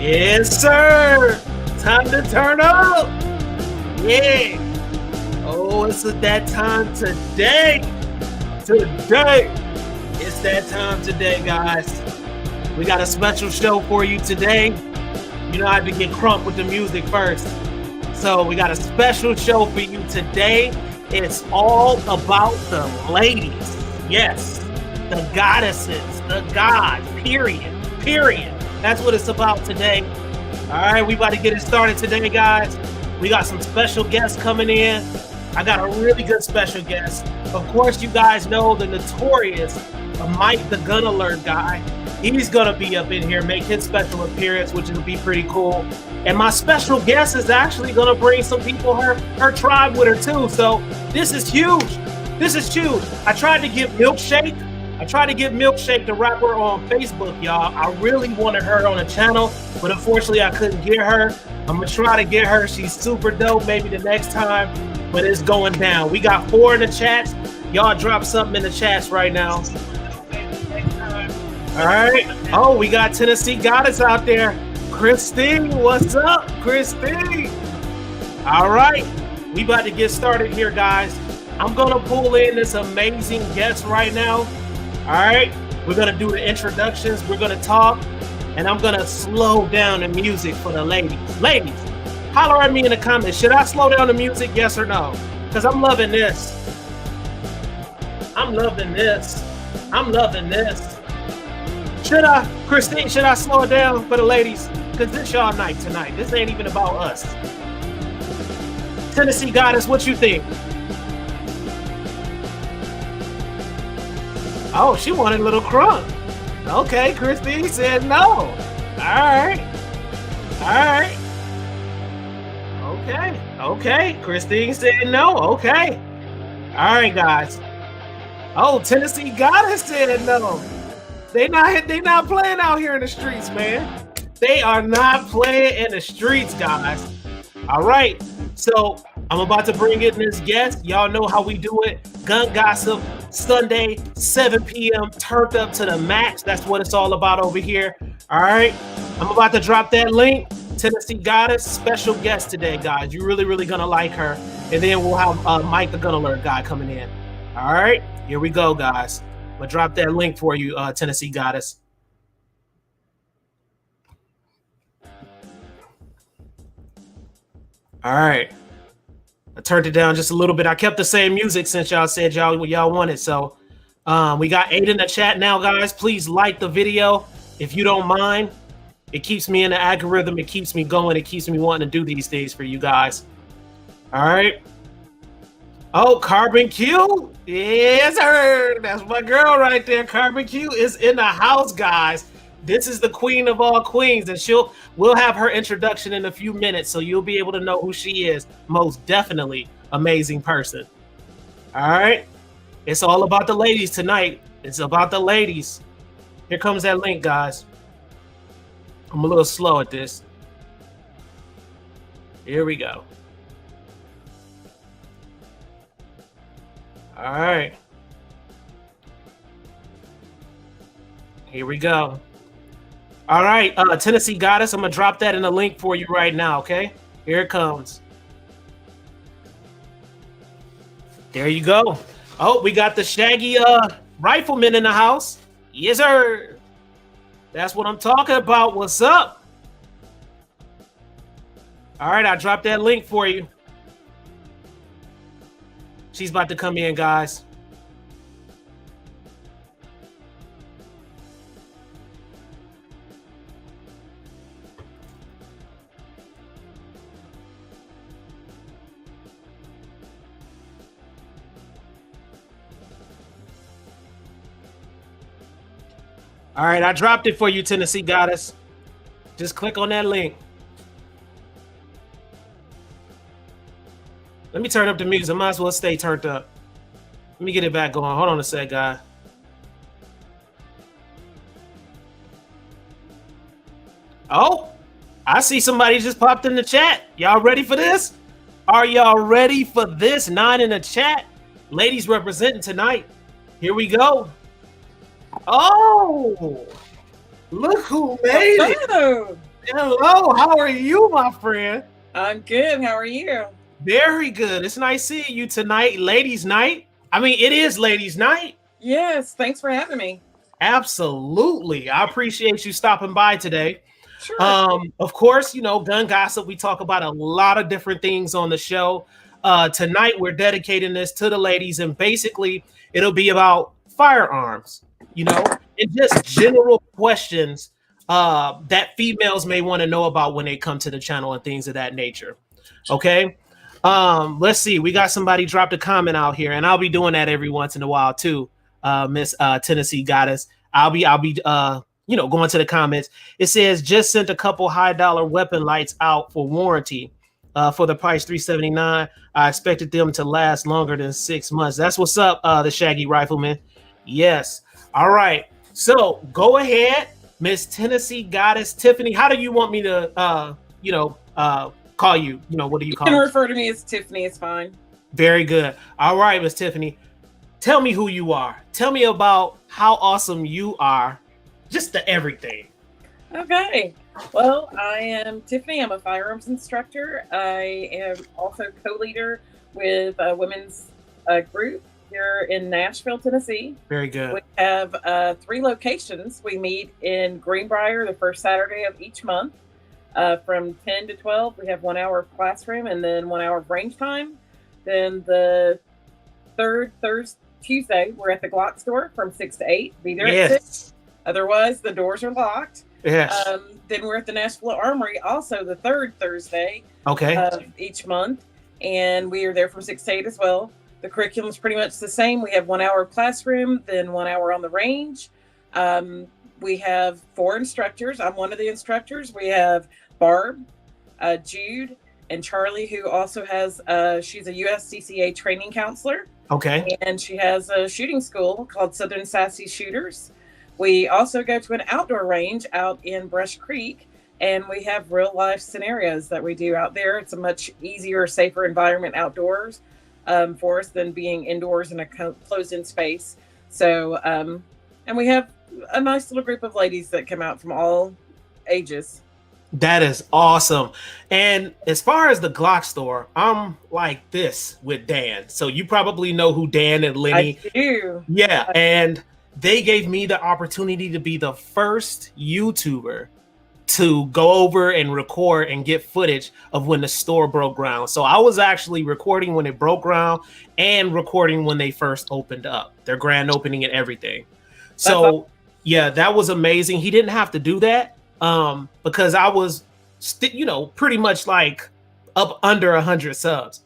Yes, sir. Time to turn up. Yeah. Oh, it's that time today. Today. It's that time today, guys. We got a special show for you today. You know, I had to get crunk with the music first. So we got a special show for you today. It's all about the ladies. Yes. The goddesses, the gods, period. That's what it's about today. All right, we about to get it started today, guys. We got some special guests coming in. I got a really good special guest. Of course, you guys know the notorious Mike the Gun Alert guy. He's gonna be up in here, make his special appearance, which will be pretty cool. And my special guest is actually gonna bring some people, her tribe with her too. So this is huge. This is huge. I tried to get Milkshake, the rapper, on Facebook, y'all. I really wanted her on the channel, but unfortunately I couldn't get her. I'm gonna try to get her. She's super dope, maybe the next time, but it's going down. We got 4 in the chats. Y'all drop something in the chats right now. All right. Oh, we got Tennessee Goddess out there. Christine, what's up, Christine? All right. We about to get started here, guys. I'm gonna pull in this amazing guest right now. All right, we're gonna do the introductions, we're gonna talk, and I'm gonna slow down the music for the ladies. Ladies, holler at me in the comments. Should I slow down the music, yes or no? Because I'm loving this. I'm loving this. Should I, Christine, should I slow it down for the ladies? Because this y'all night tonight. This ain't even about us. Tennessee Goddess, what you think? Oh, she wanted a little crunk. Okay, Christine said no. All right. Okay. Christine said no. Okay. All right, guys. Oh, Tennessee Goddess said no. They not playing out here in the streets, man. They are not playing in the streets, guys. All right. So I'm about to bring in this guest. Y'all know how we do it. Gun Gossip, Sunday, 7 p.m. turned up to the max. That's what it's all about over here. All right. I'm about to drop that link. Tennessee Goddess, special guest today, guys. You're really going to like her. And then we'll have Mike the Gun Alert guy coming in. All right. Here we go, guys. I'm going to drop that link for you, Tennessee Goddess. All right. I turned it down just a little bit. I kept the same music since y'all said y'all wanted. So we got 8 in the chat now, guys. Please like the video if you don't mind. It keeps me in the algorithm. It keeps me going. It keeps me wanting to do these things for you guys. All right. Oh, Carbon Q. Yes, sir. That's my girl right there. Carbon Q is in the house, guys. This is the queen of all queens, and we'll have her introduction in a few minutes, so you'll be able to know who she is. Most definitely amazing person. All right. It's all about the ladies tonight. It's about the ladies. Here comes that link, guys. I'm a little slow at this. Here we go. All right. Here we go. All right, Tennessee Goddess, I'm going to drop that in the link for you right now, okay? Here it comes. There you go. Oh, we got the Shaggy Rifleman in the house. Yes, sir. That's what I'm talking about. What's up? All right, I dropped that link for you. She's about to come in, guys. All right, I dropped it for you, Tennessee Goddess. Just click on that link. Let me turn up the music. I might as well stay turned up. Let me get it back going. Hold on a sec, guy. Oh, I see somebody just popped in the chat. Y'all ready for this? Are y'all ready for this? 9 in the chat. Ladies representing tonight. Here we go. Oh, look who made it. Hello, how are you, my friend? I'm good. How are you? Very good. It's nice seeing you tonight, ladies' night. I mean, it is ladies' night. Yes, thanks for having me. Absolutely. I appreciate you stopping by today. Sure. Of course, gun gossip. We talk about a lot of different things on the show. Tonight, we're dedicating this to the ladies, and basically, it'll be about firearms, and just general questions that females may want to know about when they come to the channel and things of that nature. Okay. Let's see. We got somebody dropped a comment out here, and I'll be doing that every once in a while too. Miss Tennessee Goddess. I'll be going to the comments. It says just sent a couple high dollar weapon lights out for warranty for the price $379. I expected them to last longer than 6 months. That's what's up, the Shaggy Rifleman. Yes. All right. So go ahead, Miss Tennessee Goddess Tiffany. How do you want me to call you? What do you You call can me? refer to me as Tiffany. It's fine. Very good. All right, Miss Tiffany. Tell me who you are. Tell me about how awesome you are. Just the everything. Okay. Well, I am Tiffany. I'm a firearms instructor. I am also co-leader with a women's group here in Nashville, Tennessee. Very good. We have 3 locations. We meet in Greenbrier the first Saturday of each month. From 10 to 12, we have 1 hour of classroom and then 1 hour of range time. Then the third Tuesday, we're at the Glock store from 6 to 8. Be there at 6. Otherwise, the doors are locked. Yes. Then we're at the Nashville Armory, also the third Thursday of each month. And we are there from 6 to 8 as well. The curriculum is pretty much the same. We have 1 hour of classroom, then 1 hour on the range. We have 4 instructors. I'm one of the instructors. We have Barb, Jude, and Charlie, who also has, she's a USCCA training counselor. Okay. And she has a shooting school called Southern Sassy Shooters. We also go to an outdoor range out in Brush Creek, and we have real life scenarios that we do out there. It's a much easier, safer environment outdoors for us than being indoors in a closed-in space. So, and we have a nice little group of ladies that come out from all ages. That is awesome. And as far as the Glock store, I'm like this with Dan. So you probably know who Dan and Lenny. I do. Yeah. And they gave me the opportunity to be the first YouTuber to go over and record and get footage of when the store broke ground. So I was actually recording when it broke ground and recording when they first opened up, their grand opening and everything. So yeah, that was amazing. He didn't have to do that because I was, pretty much like up under 100 subs,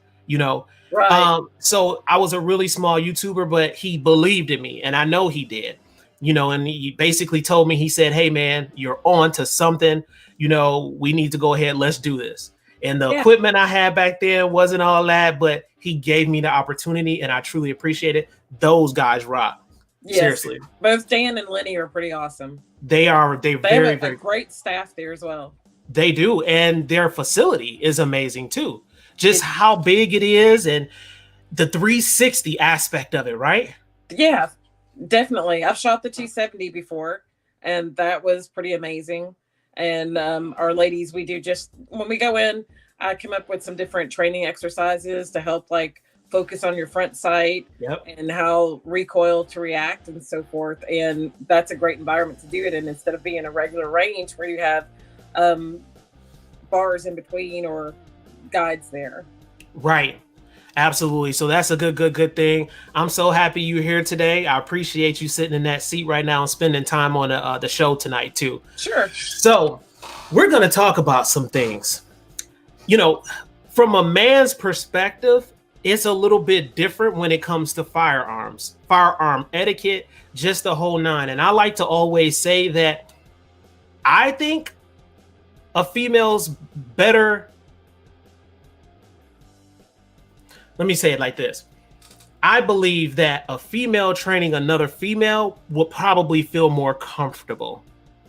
Right. So I was a really small YouTuber, but he believed in me, and I know he did, and he basically told me, he said, hey man, you're on to something, we need to go ahead, let's do this. And the equipment I had back then wasn't all that, but he gave me the opportunity, and I truly appreciate it. Those guys rock. Yes. Seriously. Both Dan and Lenny are pretty awesome. They are. They have a great staff there as well. They do. And their facility is amazing too. Just how big it is and the 360 aspect of it, right? Yeah, definitely. I've shot the 270 before, and that was pretty amazing. And our ladies, we do just, when we go in, I come up with some different training exercises to help like focus on your front sight and how recoil to react and so forth. And that's a great environment to do it in, instead of being a regular range where you have bars in between or guides there. Right. Absolutely. So that's a good thing. I'm so happy you're here today. I appreciate you sitting in that seat right now and spending time on the show tonight too. Sure. So we're going to talk about some things. From a man's perspective, it's a little bit different when it comes to firearms, firearm etiquette, just the whole nine. And I like to always say that I think a female's better. Let me say it like this. I believe that a female training another female will probably feel more comfortable.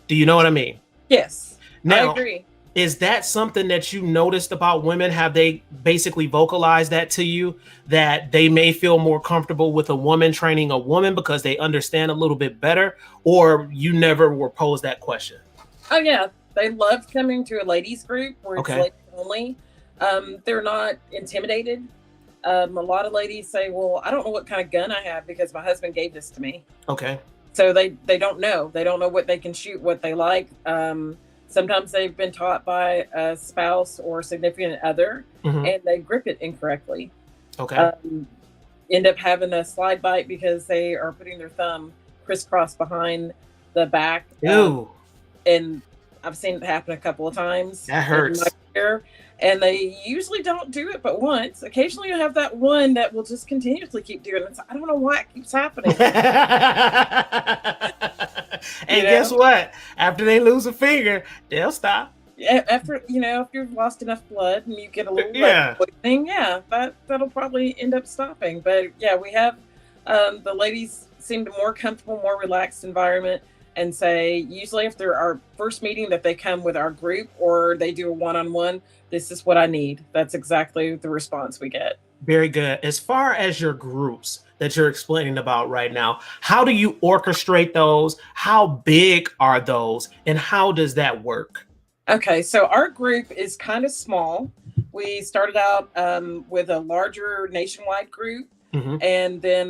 Do you know what I mean? Yes. Now, I agree. Is that something that you noticed about women? Have they basically vocalized that to you, that they may feel more comfortable with a woman training a woman because they understand a little bit better, or you never were posed that question? Oh yeah, They love coming to a ladies group where it's Okay. ladies only. They're not intimidated. A lot of ladies say, well, I don't know what kind of gun I have because my husband gave this to me. Okay. So they don't know. They don't know what they can shoot, what they like. Sometimes they've been taught by a spouse or significant other, and they grip it incorrectly. Okay. End up having a slide bite because they are putting their thumb crisscross behind the back. Ew. And I've seen it happen a couple of times. That hurts. And they usually don't do it but once. Occasionally you have that one that will just continuously keep doing it. I don't know why it keeps happening. And guess what? After they lose a finger, they'll stop. After, if you've lost enough blood and you get a little poisoning, that'll probably end up stopping. But yeah, we have the ladies seem to more comfortable, more relaxed environment, and say usually after our first meeting that they come with our group or they do a one-on-one, this is what I need. That's exactly the response we get. Very good. As far as your groups that you're explaining about right now, how do you orchestrate those? How big are those? And how does that work? Okay, so our group is kind of small. We started out with a larger nationwide group. And then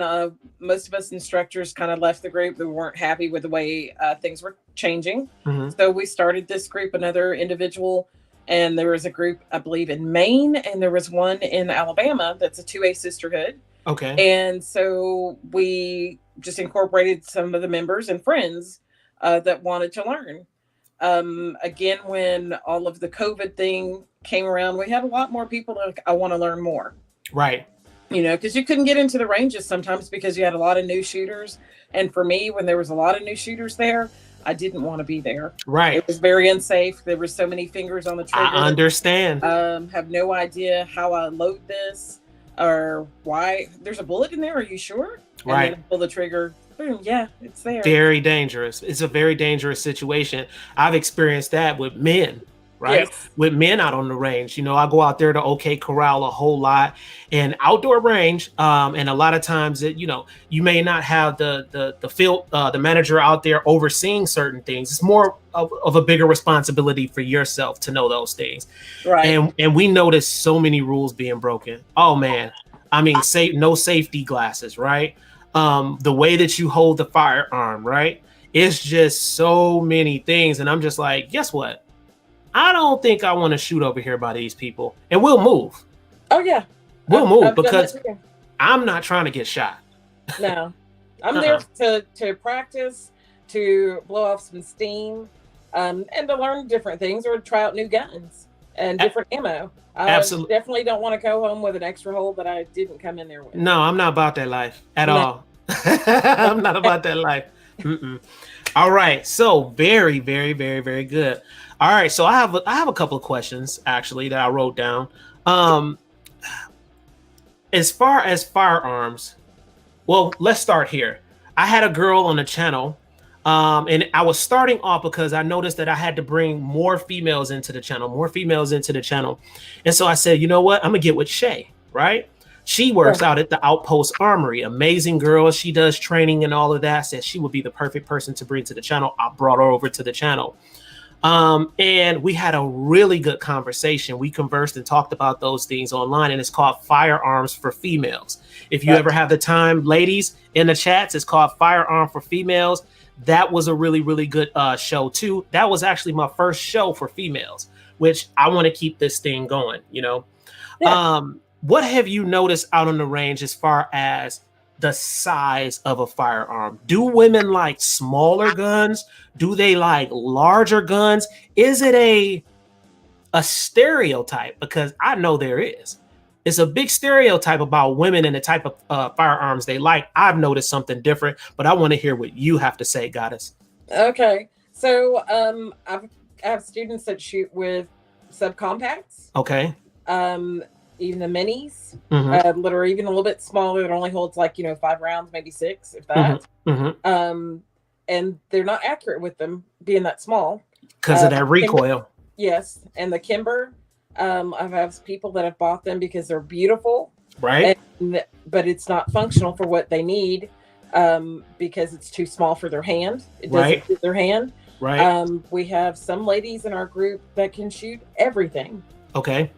most of us instructors kind of left the group. We weren't happy with the way things were changing. So we started this group, another individual, and there was a group, I believe, in Maine, and there was one in Alabama that's a 2A sisterhood. Okay. And so we just incorporated some of the members and friends that wanted to learn. Again, when all of the COVID thing came around, we had a lot more people like, I want to learn more. Right. Because you couldn't get into the ranges sometimes because you had a lot of new shooters. And for me, when there was a lot of new shooters there, I didn't want to be there. Right. It was very unsafe. There were so many fingers on the trigger. I understand. Have no idea how I load this or why. There's a bullet in there. Are you sure? Right. And then pull the trigger. Boom. Yeah, it's there. Very dangerous. It's a very dangerous situation. I've experienced that with men. Right. Yes. With men out on the range, I go out there to OK Corral a whole lot, and outdoor range. And a lot of times that, you may not have the field, the manager out there overseeing certain things. It's more of a bigger responsibility for yourself to know those things. Right. And we notice so many rules being broken. Oh, man. I mean, no safety glasses. Right. The way that you hold the firearm. Right. It's just so many things. And I'm just like, guess what? I don't think I want to shoot over here by these people, and we'll move. Oh yeah, we'll move because I'm not trying to get shot. No, I'm there to practice, to blow off some steam, and to learn different things or try out new guns and different ammo. Absolutely, definitely don't want to go home with an extra hole that I didn't come in there with. No, I'm not about that life at all. I'm not about that life. All right, so very, very, very, very good. All right, so I have a couple of questions actually that I wrote down. As far as firearms, well, let's start here. I had a girl on the channel, and I was starting off because I noticed that I had to bring more females into the channel, and so I said, you know what, I'm gonna get with Shay, right? She works out at the Outpost Armory. Amazing girl. She does training and all of that. Said she would be the perfect person to bring to the channel. I brought her over to the channel. And we had a really good conversation. We conversed and talked about those things online, and it's called Firearms for Females. If you ever have the time, ladies in the chats, it's called Firearm for Females. That was a really, really good show too. That was actually my first show for females, which I want to keep this thing going, Yeah. What have you noticed out on the range as far as the size of a firearm? Do women like smaller guns? Do they like larger guns? Is it a stereotype? Because I know there is. It's a big stereotype about women and the type of firearms they like. I've noticed something different, but I want to hear what you have to say, Goddess. Okay. So I have students that shoot with subcompacts. Okay. Even the minis, that are even a little bit smaller, that only holds 5 rounds, maybe 6, if that. And they're not accurate with them being that small because of that recoil. Kimber, yes, and the Kimber. I've had people that have bought them because they're beautiful, right? But it's not functional for what they need because it's too small for their hand. It doesn't fit their hand. Right. We have some ladies in our group that can shoot everything. Okay.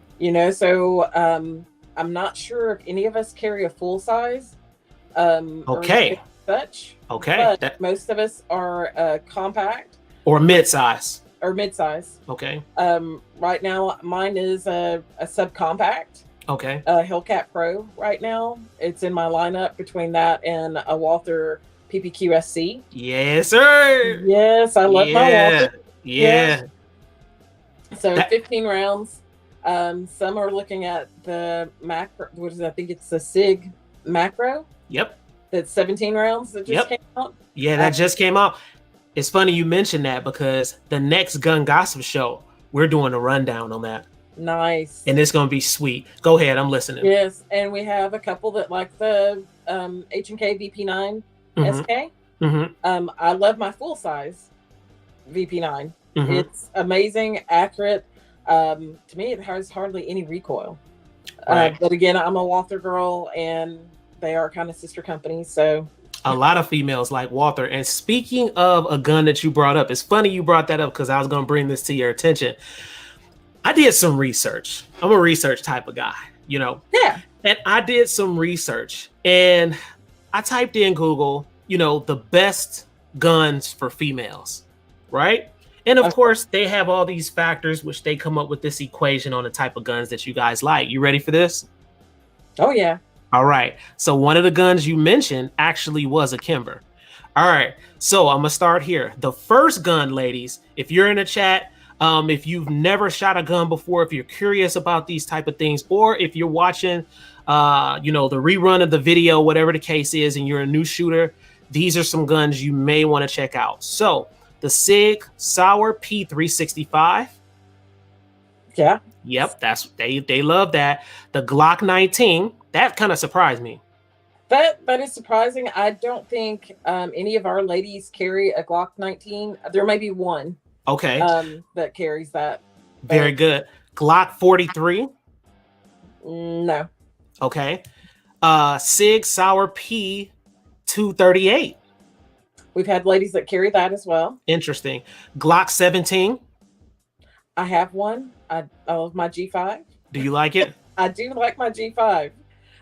So I'm not sure if any of us carry a full size or anything Okay. such, Okay. but most of us are compact or mid-size. or mid-size. Okay. Right now, mine is a subcompact. Okay. Hellcat Pro right now. It's in my lineup between that and a Walther PPQ-SC. Yes, sir. Yes, I love my Walther. Yeah. So 15 rounds. Some are looking at the macro. What is it? I think it's the SIG macro. Yep. That's 17 rounds that just came out. Yeah, that just came out. It's funny you mentioned that because the next Gun Gossip show, we're doing a rundown on that. Nice. And it's going to be sweet. Go ahead. I'm listening. Yes. And we have a couple that like the H&K VP9 SK. Mm-hmm. I love my full size VP9. Mm-hmm. It's amazing, accurate. To me, it has hardly any recoil. Right. But again, I'm a Walther girl, and they are kind of sister companies. So a lot of females like Walther. And speaking of a gun that you brought up, it's funny you brought that up because I was going to bring this to your attention. I did some research. I'm a research type of guy, Yeah. And I did some research, and I typed in Google, the best guns for females, right? And of course, they have all these factors, which they come up with this equation on the type of guns that you guys like. You ready for this? Oh, yeah. All right. So one of the guns you mentioned actually was a Kimber. All right. So I'm going to start here. The first gun, ladies, if you're in the chat, if you've never shot a gun before, if you're curious about these type of things, or if you're watching, the rerun of the video, whatever the case is, and you're a new shooter, these are some guns you may want to check out. So the SIG Sauer P365. Yeah. Yep, they love that. The Glock 19, that kind of surprised me. That is surprising. I don't think any of our ladies carry a Glock 19. There may be one. Okay. That carries that. Very good. Glock 43. No. Okay. SIG Sauer P238. We've had ladies that carry that as well. Interesting. Glock 17. I have one. I love my G5. Do you like it? I do like my G5.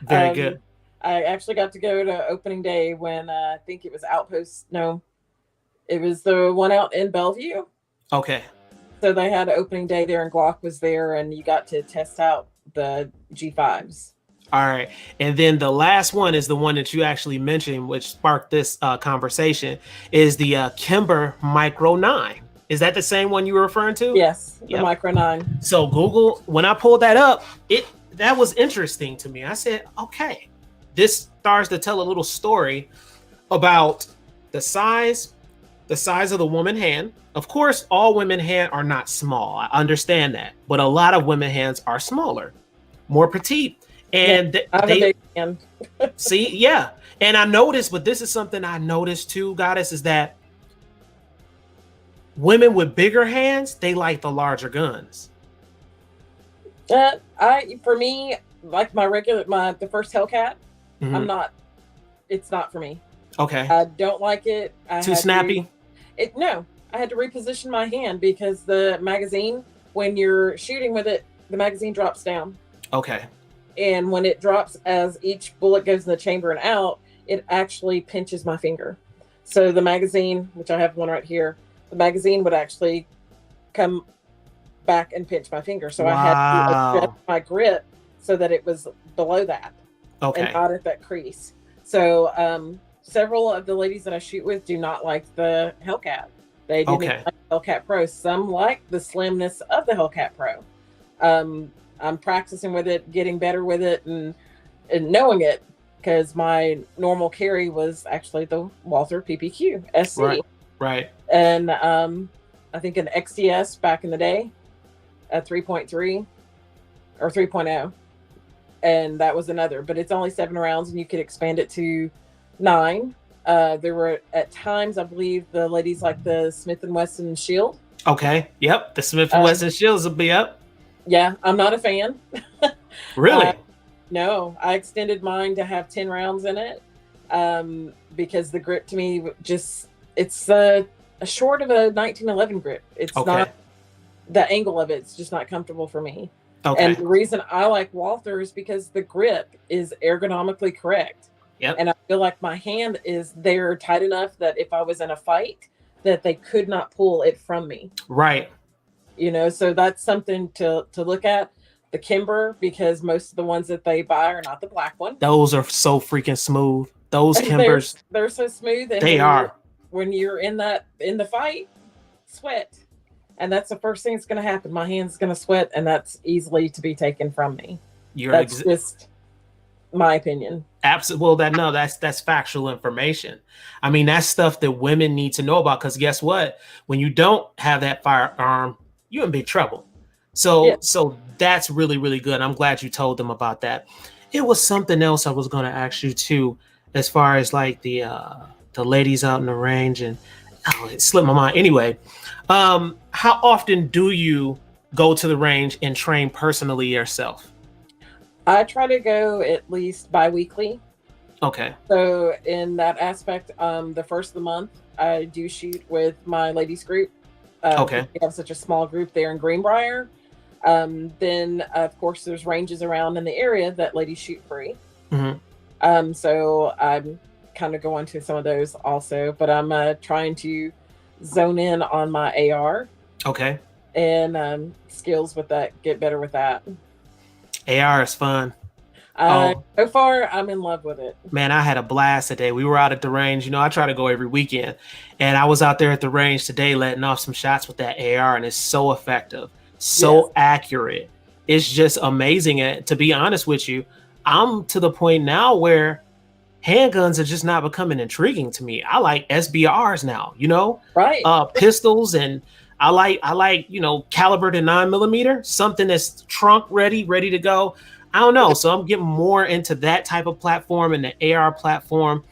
Very good. I actually got to go to opening day when I think it was Outpost. No, it was the one out in Bellevue. Okay. So they had opening day there, and Glock was there, and you got to test out the G5s. All right. And then the last one is the one that you actually mentioned, which sparked this conversation, is the Kimber Micro 9. Is that the same one you were referring to? Yes, the Micro 9. So Google, when I pulled that up, that was interesting to me. I said, okay, this starts to tell a little story about the size of the woman hand. Of course, all women hand are not small. I understand that. But a lot of women hands are smaller, more petite. And I'm a big fan. See, yeah. And I noticed, but this is something I noticed too, Goddess, is that women with bigger hands, they like the larger guns. For me, like the first Hellcat, it's not for me. Okay. I don't like it. Too snappy? No, I had to reposition my hand because the magazine, when you're shooting with it, the magazine drops down. Okay. And when it drops, as each bullet goes in the chamber and out, it actually pinches my finger. So the magazine, which I have one right here, the magazine would actually come back and pinch my finger. So I had to adjust my grip so that it was below that. Okay. And not at that crease. So several of the ladies that I shoot with do not like the Hellcat. They didn't like the Hellcat Pro. Some like the slimness of the Hellcat Pro. I'm practicing with it, getting better with it, and knowing it, because my normal carry was actually the Walther PPQ SC. Right. And I think an XDS back in the day, a 3.3 or 3.0. And that was another, but it's only 7 rounds, and you could expand it to 9. There were at times, I believe, the ladies like the Smith & Wesson Shield. Okay. Yep. The Smith & Wesson Shields will be up. Yeah, I'm not a fan. Really? No, I extended mine to have 10 rounds in it because the grip to me it's short of a 1911 grip. It's Okay. not the angle of it's just not comfortable for me. And Okay. the reason I like Walther is because the grip is ergonomically correct. Yep. And I feel like my hand is there tight enough that if I was in a fight, that they could not pull it from me. Right. So that's something to look at. The Kimber, because most of the ones that they buy are not the black one. Those are so freaking smooth. Those Kimbers, they're so smooth, and they are. When you're in the fight, sweat, and that's the first thing that's going to happen. My hand's going to sweat, and that's easily to be taken from me. That's just my opinion. Absolutely. Well, that's factual information. I mean, that's stuff that women need to know about, because guess what? When you don't have that firearm, you're in big trouble. So that's really, really good. I'm glad you told them about that. It was something else I was going to ask you too, as far as like the ladies out in the range, and it slipped my mind. Anyway, how often do you go to the range and train personally yourself? I try to go at least bi-weekly. Okay. So in that aspect, the first of the month, I do shoot with my ladies group. Okay. We have such a small group there in Greenbrier. Then, of course, there's ranges around in the area that ladies shoot free. Mm-hmm. So I'm kind of going to some of those also, but I'm trying to zone in on my AR. Okay. And skills with that, get better with that. AR is fun. So far, I'm in love with it. Man, I had a blast today. We were out at the range. I try to go every weekend. And I was out there at the range today letting off some shots with that AR, and it's so effective, so accurate. It's just amazing. And to be honest with you, I'm to the point now where handguns are just not becoming intriguing to me. I like SBRs now, Right. Pistols, and I like, calibered in 9mm, something that's trunk ready to go. I don't know. So I'm getting more into that type of platform and the AR platform.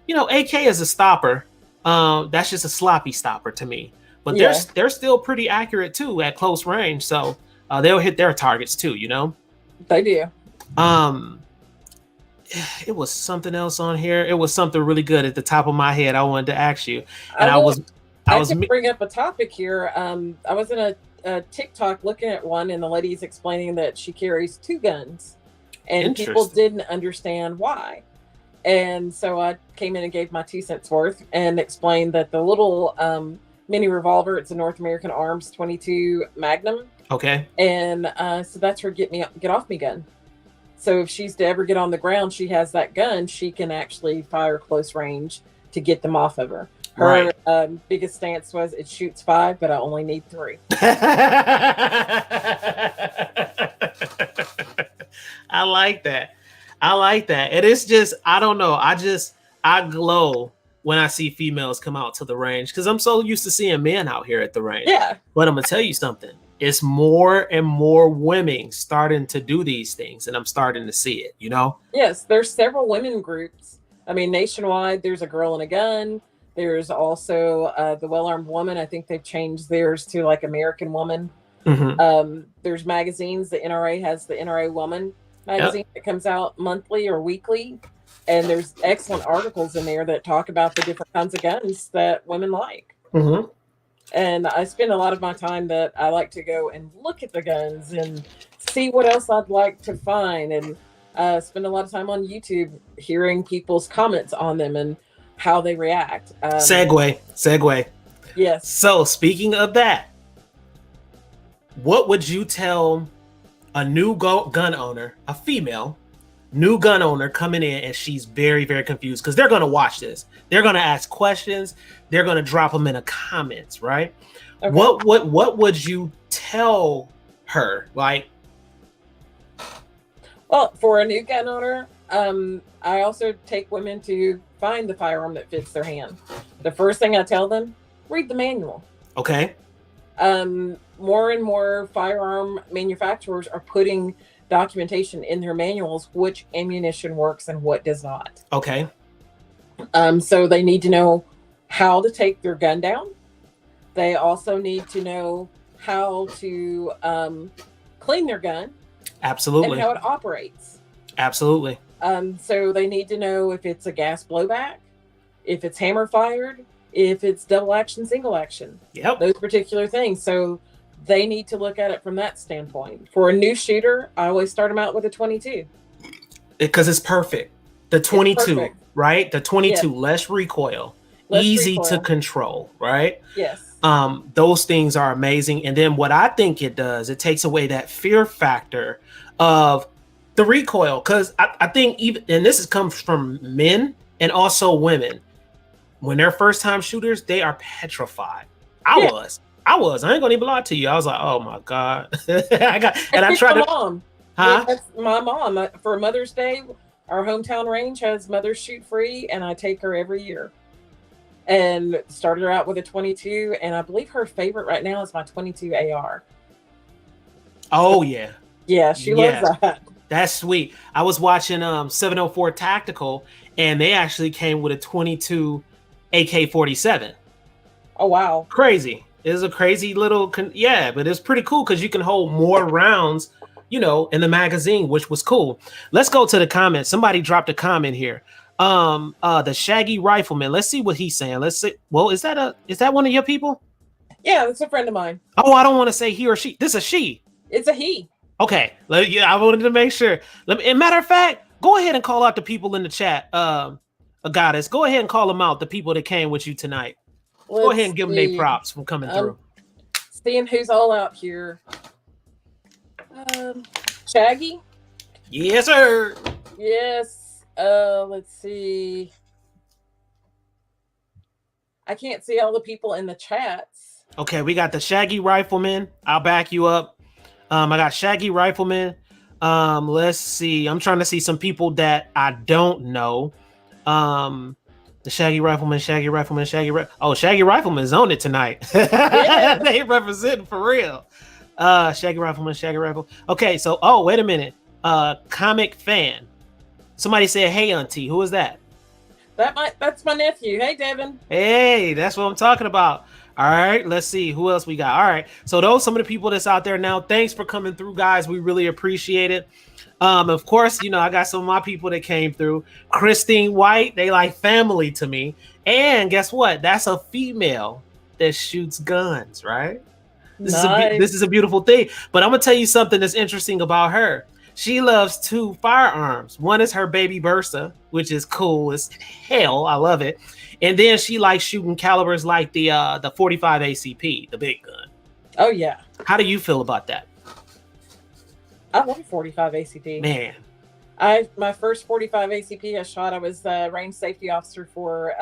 AK is a stopper. That's just a sloppy stopper to me. But they're still pretty accurate too at close range. So they'll hit their targets too, They do. It was something else on here. It was something really good at the top of my head I wanted to ask you. And I was bring up a topic here. I was in a TikTok looking at one, and the lady's explaining that she carries 2 guns, and people didn't understand why. And so I came in and gave my 2 cents worth and explained that the little mini revolver, it's a North American Arms 22 Magnum. Okay. And so that's her get off me gun. So if she's to ever get on the ground, she has that gun, she can actually fire close range to get them off of her. Her biggest stance was, it shoots 5, but I only need 3. I like that. And it's just, I don't know. I glow when I see females come out to the range, because I'm so used to seeing men out here at the range. Yeah. But I'm going to tell you something. It's more and more women starting to do these things, and I'm starting to see it, Yes, there's several women groups. I mean, nationwide, there's a Girl and a Gun. There's also the Well-Armed Woman. I think they've changed theirs to like American Woman. Mm-hmm. There's magazines. The NRA has the NRA Woman magazine that comes out monthly or weekly. And there's excellent articles in there that talk about the different kinds of guns that women like. Mm-hmm. And I spend a lot of my time that I like to go and look at the guns and see what else I'd like to find. And spend a lot of time on YouTube hearing people's comments on them and how they react. Segue. Yes. So speaking of that, what would you tell a new gun owner, a female new gun owner coming in, and she's very, very confused, because they're going to watch this. They're going to ask questions. They're going to drop them in the comments, right? Okay. What would you tell her? Like, well, for a new gun owner, I also take women to find the firearm that fits their hand. The first thing I tell them, read the manual. Okay. More and more firearm manufacturers are putting documentation in their manuals, which ammunition works and what does not. Okay. So they need to know how to take their gun down. They also need to know how to clean their gun. Absolutely. And how it operates. Absolutely. So they need to know if it's a gas blowback, if it's hammer fired, if it's double action, single action, Yep. those particular things. So they need to look at it from that standpoint. For a new shooter, I always start them out with a 22. Because it's perfect. The 22, perfect. right? The 22, Yeah. less recoil, Less easy recoil. to control, right? Yes. Those things are amazing. And then what I think it does, it takes away that fear factor of the recoil. Because I think even, and this comes from men and also women, when they're first time shooters, they are petrified. I was. I ain't gonna even lie to you. I was like, oh my God. I tried to. Mom. Huh? That's my mom. For Mother's Day, our hometown range has Mothers Shoot Free, and I take her every year. And started her out with a 22, and I believe her favorite right now is my 22 AR. Oh yeah. Yeah, she loves that. That's sweet. I was watching 704 Tactical, and they actually came with a 22 AK-47. Oh wow. Crazy. It was a crazy little but it's pretty cool because you can hold more rounds, in the magazine, which was cool. Let's go to the comments. Somebody dropped a comment here. The Shaggy Rifleman. Let's see what he's saying. Let's see. Well, is that one of your people? Yeah, that's a friend of mine. Oh, I don't want to say he or she. This is a she. It's a he. Okay. I wanted to make sure. Matter of fact, go ahead and call out the people in the chat. Goddess, go ahead and call them out. The people that came with you tonight. Go ahead and give them their props for coming through. Seeing who's all out here. Shaggy. Yes, sir. Yes. Let's see. I can't see all the people in the chats. Okay, we got the Shaggy Rifleman. I'll back you up. I got Shaggy Rifleman. Let's see. I'm trying to see some people that I don't know. The Shaggy Rifleman. Shaggy Rifleman's on it tonight. Yeah. They representing for real. Shaggy Rifle. Okay, so wait a minute. Comic fan. Somebody said, "Hey, auntie." Who is that? That's my nephew. Hey, Devin. Hey, that's what I'm talking about. All right, let's see who else we got. All right, so those some of the people that's out there now. Thanks for coming through, guys. We really appreciate it. Of course, I got some of my people that came through. Christine White, they like family to me. And guess what? That's a female that shoots guns, right? This is a beautiful thing. But I'm gonna tell you something that's interesting about her. She loves 2 firearms. One is her baby Bersa, which is cool as hell. I love it. And then she likes shooting calibers like the 45 ACP, the big gun. Oh yeah. How do you feel about that? I love 45 ACP. Man. My first 45 ACP I shot, I was the range safety officer for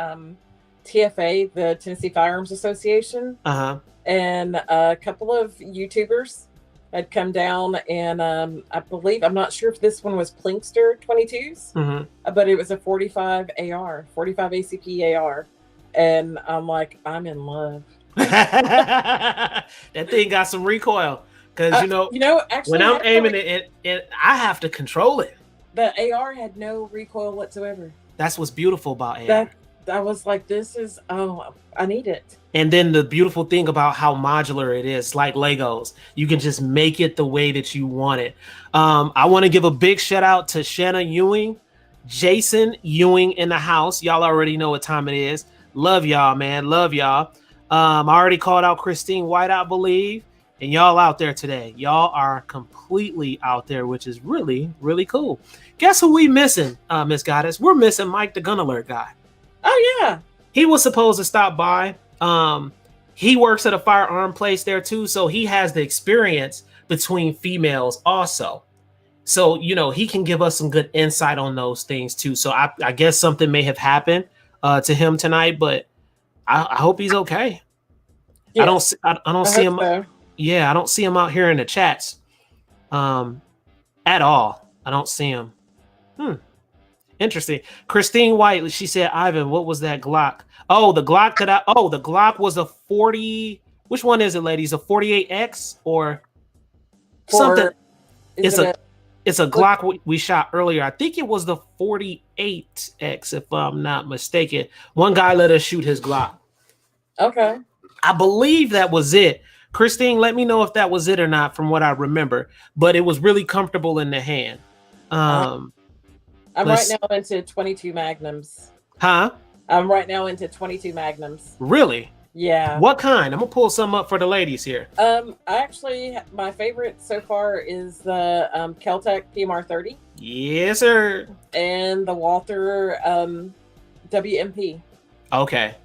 TFA, the Tennessee Firearms Association. Uh-huh. And a couple of YouTubers had come down, and I believe, I'm not sure if this one was Plinkster 22s, but it was a 45 ACP AR. And I'm like, I'm in love. That thing got some recoil. Because, actually, when I'm aiming it, I have to control it. The AR had no recoil whatsoever. That's what's beautiful about AR. I was like, I need it. And then the beautiful thing about how modular it is, like Legos, you can just make it the way that you want it. I want to give a big shout out to Shanna Ewing, Jason Ewing in the house. Y'all already know what time it is. Love y'all, man. Love y'all. I already called out Christine White, I believe. And y'all out there today. Y'all are completely out there, which is really, really cool. Guess who we missing, Miss Goddess? We're missing Mike the Gun Alert guy. Oh, yeah. He was supposed to stop by. He works at a firearm place there, too. So he has the experience between females also. So, he can give us some good insight on those things, too. So I guess something may have happened to him tonight, but I hope he's okay. Yes. I don't see him. So. Yeah, I don't see him out here in the chats at all. I don't see him. Interesting. Christine White, she said, Ivan, what was that Glock? Oh, the Glock the Glock was a 40. Which one is it, ladies? A 48X or something? It's a Glock we shot earlier. I think it was the 48X, if I'm not mistaken. One guy let us shoot his Glock. Okay. I believe that was it. Christine, let me know if that was it or not from what I remember. But it was really comfortable in the hand. I'm right now into 22 Magnums. Huh? I'm right now into 22 Magnums. Really? Yeah. What kind? I'm gonna pull some up for the ladies here. My favorite so far is the Keltec PMR 30. Yes, sir. And the Walther WMP. Okay.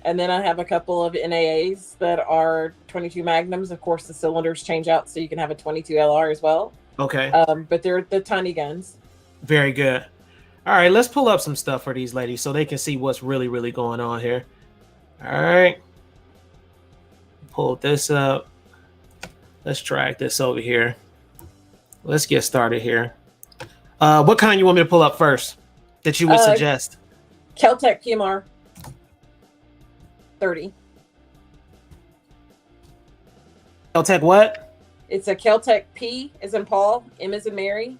And then I have a couple of NAAs that are 22 Magnums. Of course, the cylinders change out, so you can have a 22 LR as well. Okay. But they're the tiny guns. Very good. All right, let's pull up some stuff for these ladies so they can see what's really, really going on here. All right. Pull this up. Let's drag this over here. Let's get started here. What kind you want me to pull up first that you would suggest? Keltec PMR 30. Keltec what? It's a Keltec P as in Paul, M as in Mary,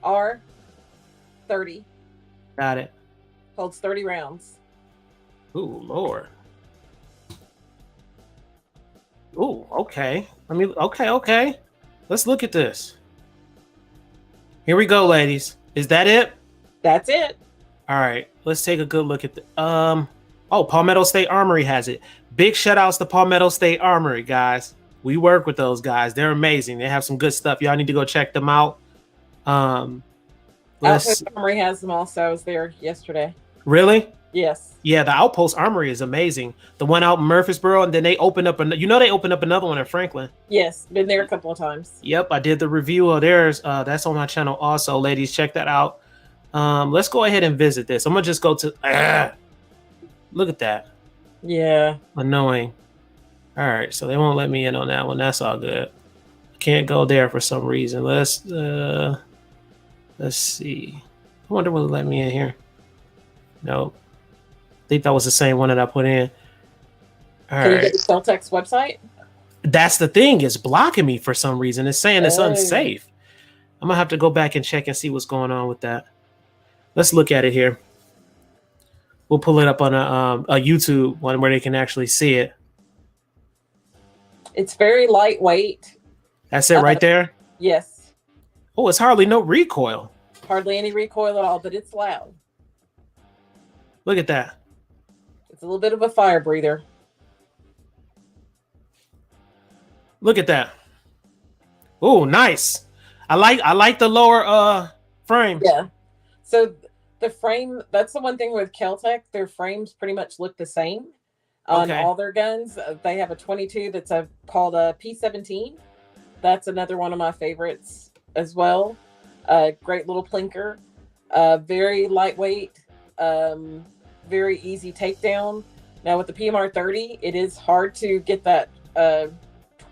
R 30. Got it. Holds 30 rounds. Ooh, Lord. Ooh, okay. Okay. Let's look at this. Here we go, ladies. Is that it? That's it. All right. Let's take a good look at the oh, Palmetto State Armory has it. Big shout outs to Palmetto State Armory, guys. We work with those guys. They're amazing. They have some good stuff. Y'all need to go check them out. Outpost Armory has them also. I was there yesterday. Really? Yes. Yeah, the Outpost Armory is amazing. The one out in Murfreesboro, and then they opened up they opened up another one in Franklin. Yes, been there a couple of times. Yep, I did the review of theirs. That's on my channel also, ladies. Check that out. Let's go ahead and visit this. I'm gonna just go to look at that. Yeah. Annoying. All right, so they won't let me in on that one. That's all good. Can't go there for some reason. Let's see. I wonder will it let me in here. Nope. I think that was the same one that I put in. All Can right. you get the Celtec's website? That's the thing. It's blocking me for some reason. It's saying it's unsafe. I'm gonna have to go back and check and see what's going on with that. Let's look at it here. We'll pull it up on a YouTube one where they can actually see it. It's very lightweight. That's it right there? Yes. Oh, it's hardly no recoil. Hardly any recoil at all, but it's loud. Look at that. It's a little bit of a fire breather. Look at that. Oh, nice. I like the lower frame. Yeah. So the frame, that's the one thing with Keltec, their frames pretty much look the same on all their guns. They have a 22 that's called a P17. That's another one of my favorites as well. Great little plinker. Very lightweight. Very easy takedown. Now with the PMR 30, it is hard to get that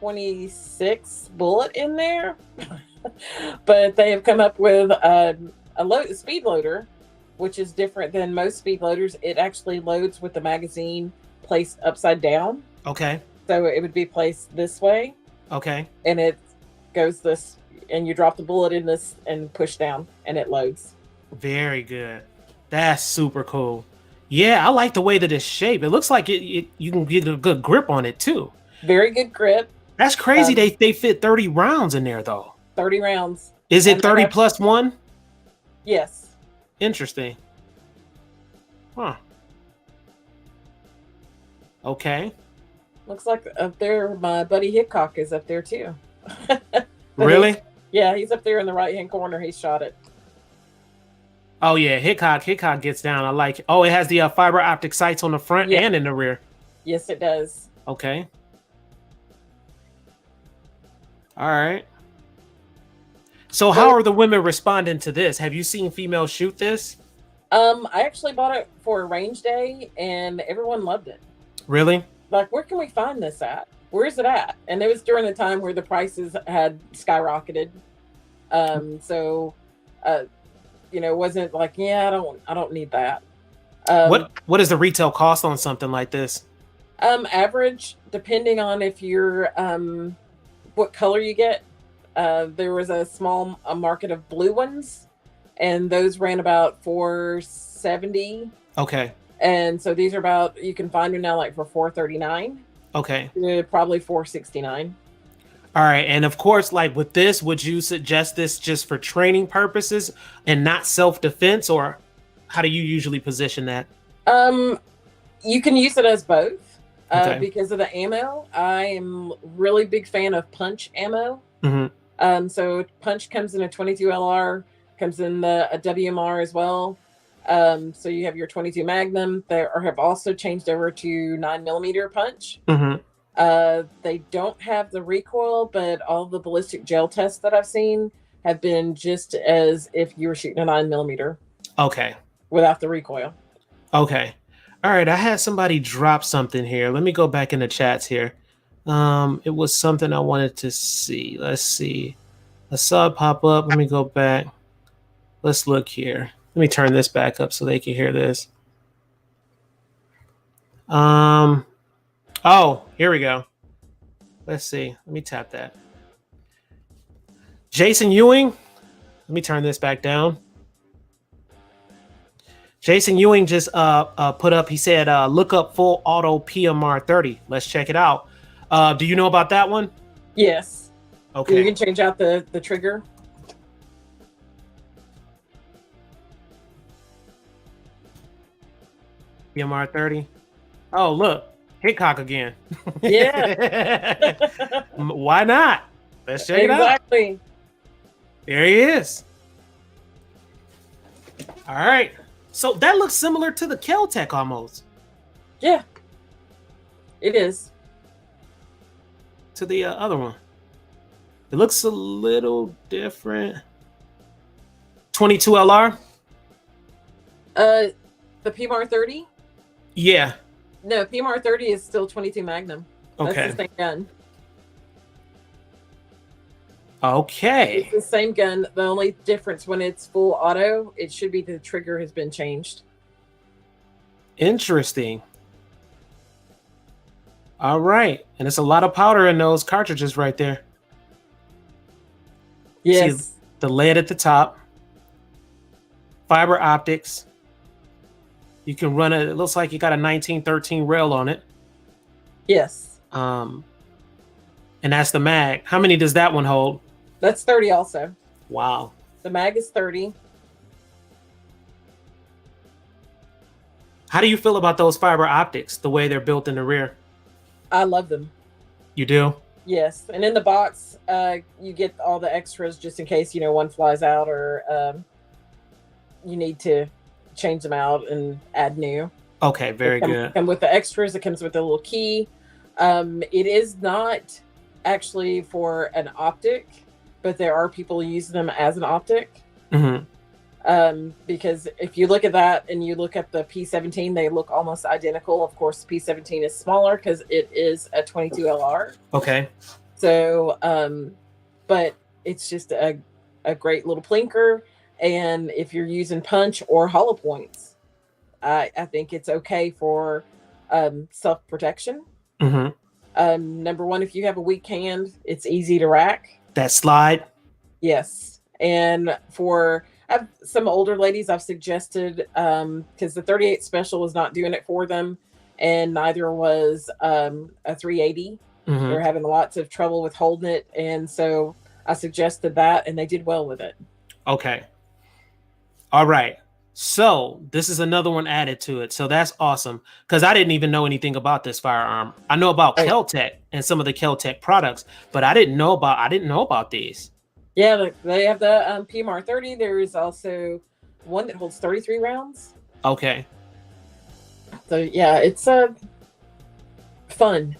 26 bullet in there, but they have come up with a speed loader, which is different than most speed loaders. It actually loads with the magazine placed upside down. Okay. So it would be placed this way. Okay. And it goes this, and you drop the bullet in this and push down, and it loads. Very good. That's super cool. Yeah, I like the way that it's shaped. It looks like you can get a good grip on it too. Very good grip. That's crazy. They fit 30 rounds in there though. 30 rounds. Is it 30 plus one? Yes. Interesting. Huh. Okay. Looks like up there, my buddy Hickok is up there too. Really? Yeah, he's up there in the right-hand corner. He shot it. Oh yeah, Hickok gets down. I like it. Oh, it has the fiber optic sights on the front and in the rear. Yes, it does. Okay. All right. So how are the women responding to this? Have you seen females shoot this? I actually bought it for a range day and everyone loved it. Really? Like, where can we find this at? Where is it at? And it was during the time where the prices had skyrocketed. It wasn't like, I don't need that. What is the retail cost on something like this? Average, depending on if you're what color you get. There was a small market of blue ones, and those ran about $470. Okay. And so these are you can find them now like for $439. Okay. Probably $469. All right. And of course, like with this, would you suggest this just for training purposes and not self-defense, or how do you usually position that? You can use it as both Okay. because of the ammo. I am really big fan of punch ammo. Mm-hmm. So punch comes in a 22 LR, comes in a WMR as well. So you have your 22 Magnum. They have also changed over to 9mm punch. Mm-hmm. They don't have the recoil, but all the ballistic gel tests that I've seen have been just as if you were shooting a 9mm Okay. without the recoil. Okay. All right. I had somebody drop something here. Let me go back in the chats here. It was something I wanted to see. Let's see. I saw it pop up. Let me go back. Let's look here. Let me turn this back up so they can hear this. Oh, here we go. Let's see. Let me tap that. Jason Ewing. Let me turn this back down. Jason Ewing just put up, he said, look up full auto PMR 30. Let's check it out. Do you know about that one? Yes. Okay. You can change out the trigger. PMR 30. Oh, look. Hickok again. Yeah. Why not? Let's check it out. Exactly. There he is. All right. So that looks similar to the Kel-Tec almost. Yeah. It is. To the other one. It looks a little different. 22 LR? The PMR 30? Yeah. No, PMR 30 is still 22 Magnum. That's Okay. the same gun. Okay. It's the same gun. The only difference when it's full auto, it should be the trigger has been changed. Interesting. All right. And it's a lot of powder in those cartridges right there. Yes. See the lead at the top. Fiber optics. You can run it. It looks like you got a 1913 rail on it. Yes. And that's the mag. How many does that one hold? That's 30 also. Wow. The mag is 30. How do you feel about those fiber optics, the way they're built in the rear? I love them. You do? Yes. And in the box, you get all the extras just in case, one flies out or you need to change them out and add new. Okay, very good. Come with the extras. It comes with a little key. It is not actually for an optic, but there are people who use them as an optic. Mm-hmm. Because if you look at that and you look at the P17, they look almost identical. Of course, the P17 is smaller because it is a 22 LR. Okay. So, but it's just a great little plinker. And if you're using punch or hollow points, I think it's okay for self-protection. Mm-hmm. Number one, if you have a weak hand, it's easy to rack. That slide? Yes. And for some older ladies, I've suggested, because the 38 Special was not doing it for them, and neither was a 380. Mm-hmm. They're having lots of trouble with holding it. And so I suggested that, and they did well with it. Okay. All right. So this is another one added to it. So that's awesome. Because I didn't even know anything about this firearm. I know about Kel-Tec and some of the Kel-Tec products, but I didn't know about these. Yeah, they have the PMR 30. There is also one that holds 33 rounds. Okay. So yeah, it's fun.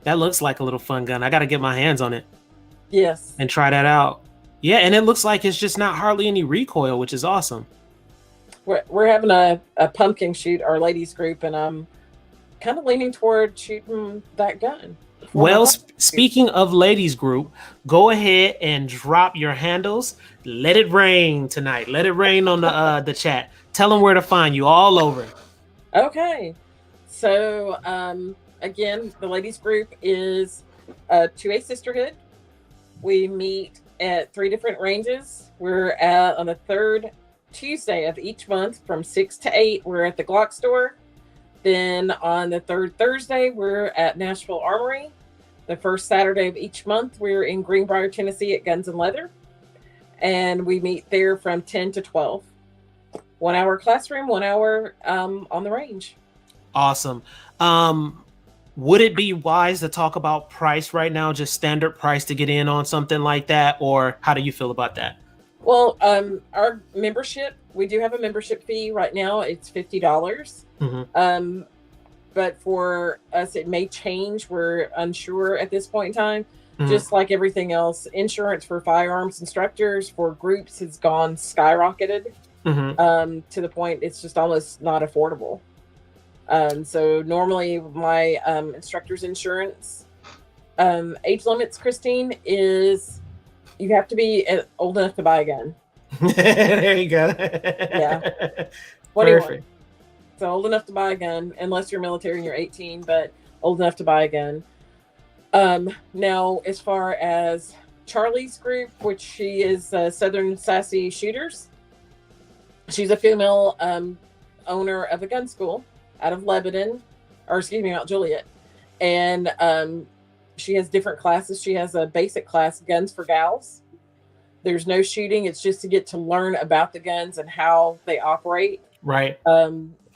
That looks like a little fun gun. I got to get my hands on it. Yes. And try that out. Yeah, and it looks like it's just not hardly any recoil, which is awesome. We're having a pumpkin shoot, our ladies group, and I'm kind of leaning toward shooting that gun. Well, speaking of ladies group, go ahead and drop your handles. Let it rain tonight. Let it rain on the chat. Tell them where to find you all over. Okay. So, again, the ladies group is 2A Sisterhood. We meet at 3 different ranges. We're on the third Tuesday of each month from 6 to 8. We're at the Glock store. Then on the third Thursday, we're at Nashville Armory. The first Saturday of each month, we're in Greenbrier, Tennessee at Guns and Leather. And we meet there from 10 to 12. 1 hour classroom, 1 hour on the range. Awesome. Would it be wise to talk about price right now, just standard price to get in on something like that? Or how do you feel about that? Well, our membership, we do have a membership fee right now. It's $50. Mm-hmm. But for us, it may change. We're unsure at this point in time. Mm-hmm. Just like everything else, insurance for firearms instructors for groups has gone skyrocketed to the point it's just almost not affordable. So normally my instructor's insurance age limits, Christine, is you have to be old enough to buy a gun. There you go. Yeah. 21. Perfect. So old enough to buy a gun, unless you're military and you're 18, but old enough to buy a gun. Now, as far as Charlie's group, which she is Southern Sassy Shooters, she's a female owner of a gun school out of Lebanon, or excuse me, Mount Juliet. And she has different classes. She has a basic class, Guns for Gals. There's no shooting. It's just to get to learn about the guns and how they operate. Right.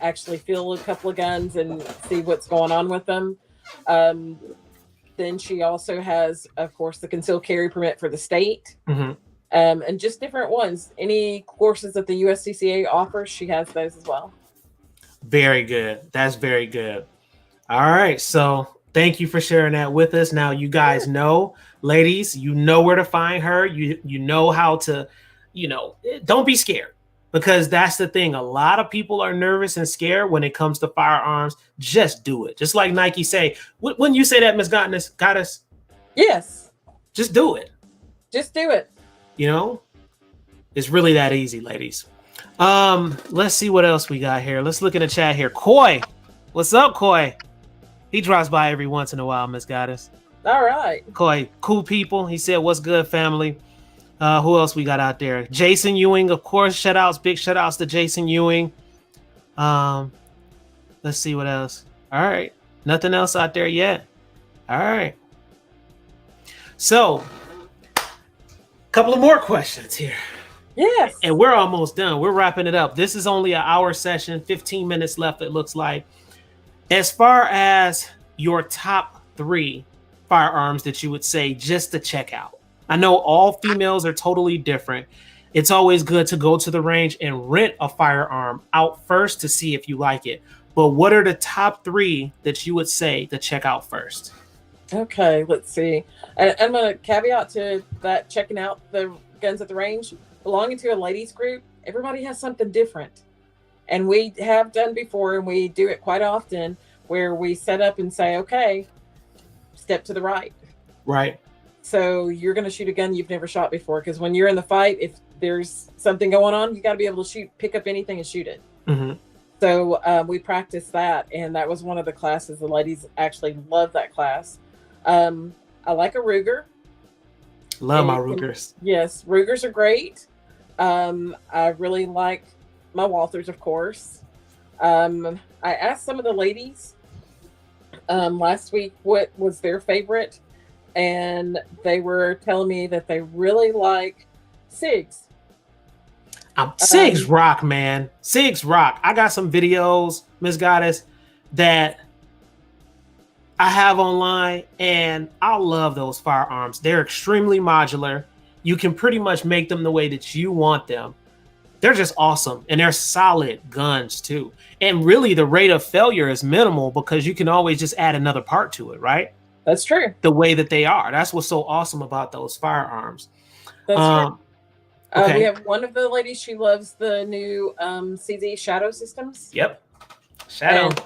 Actually feel a couple of guns and see what's going on with them. Then she also has, of course, the concealed carry permit for the state. And just different ones. Any courses that the USCCA offers, she has those as well. Very good. That's very good. All right. So thank you for sharing that with us. Now, you guys know, ladies, you know where to find her. You know how to, don't be scared, because that's the thing. A lot of people are nervous and scared when it comes to firearms. Just do it. Just like Nike say. Wouldn't you say that, Ms. Goddess? Yes. Just do it. Just do it. It's really that easy, ladies. Let's see what else we got here. Let's look in the chat here. Coy, what's up, Coy? He drops by every once in a while, Miss Goddess. All right. Coy, cool people. He said, "What's good, family?" Who else we got out there? Jason Ewing, of course. Big shout outs to Jason Ewing. Let's see what else. All right, nothing else out there yet. All right. So, a couple of more questions here. Yes. And we're almost done. We're wrapping it up. This is only an hour session, 15 minutes left, it looks like. As far as your top 3 firearms that you would say just to check out. I know all females are totally different. It's always good to go to the range and rent a firearm out first to see if you like it. But what are the top 3 that you would say to check out first? Okay, let's see. I'm going to caveat to that checking out the guns at the range. Belonging to a ladies group, everybody has something different. And we have done before, and we do it quite often, where we set up and say, okay, step to the right. Right. So you're going to shoot a gun you've never shot before, because when you're in the fight, if there's something going on, you got to be able to pick up anything and shoot it. Mm-hmm. So we practiced that, and that was one of the classes. The ladies actually love that class. I like a Ruger. Love my Rugers. Yes, Rugers are great. I really like my Walthers, of course. I asked some of the ladies last week what was their favorite, and they were telling me that they really like SIGs. SIGs rock, man. SIGs rock. I got some videos, Ms. Goddess, that I have online, and I love those firearms. They're extremely modular. You can pretty much make them the way that you want them. They're just awesome, and they're solid guns too. And really, the rate of failure is minimal because you can always just add another part to it, right? That's true. The way that they are. That's what's so awesome about those firearms. That's true. Okay. We have one of the ladies, she loves the new CZ Shadow systems. Yep. Shadow. And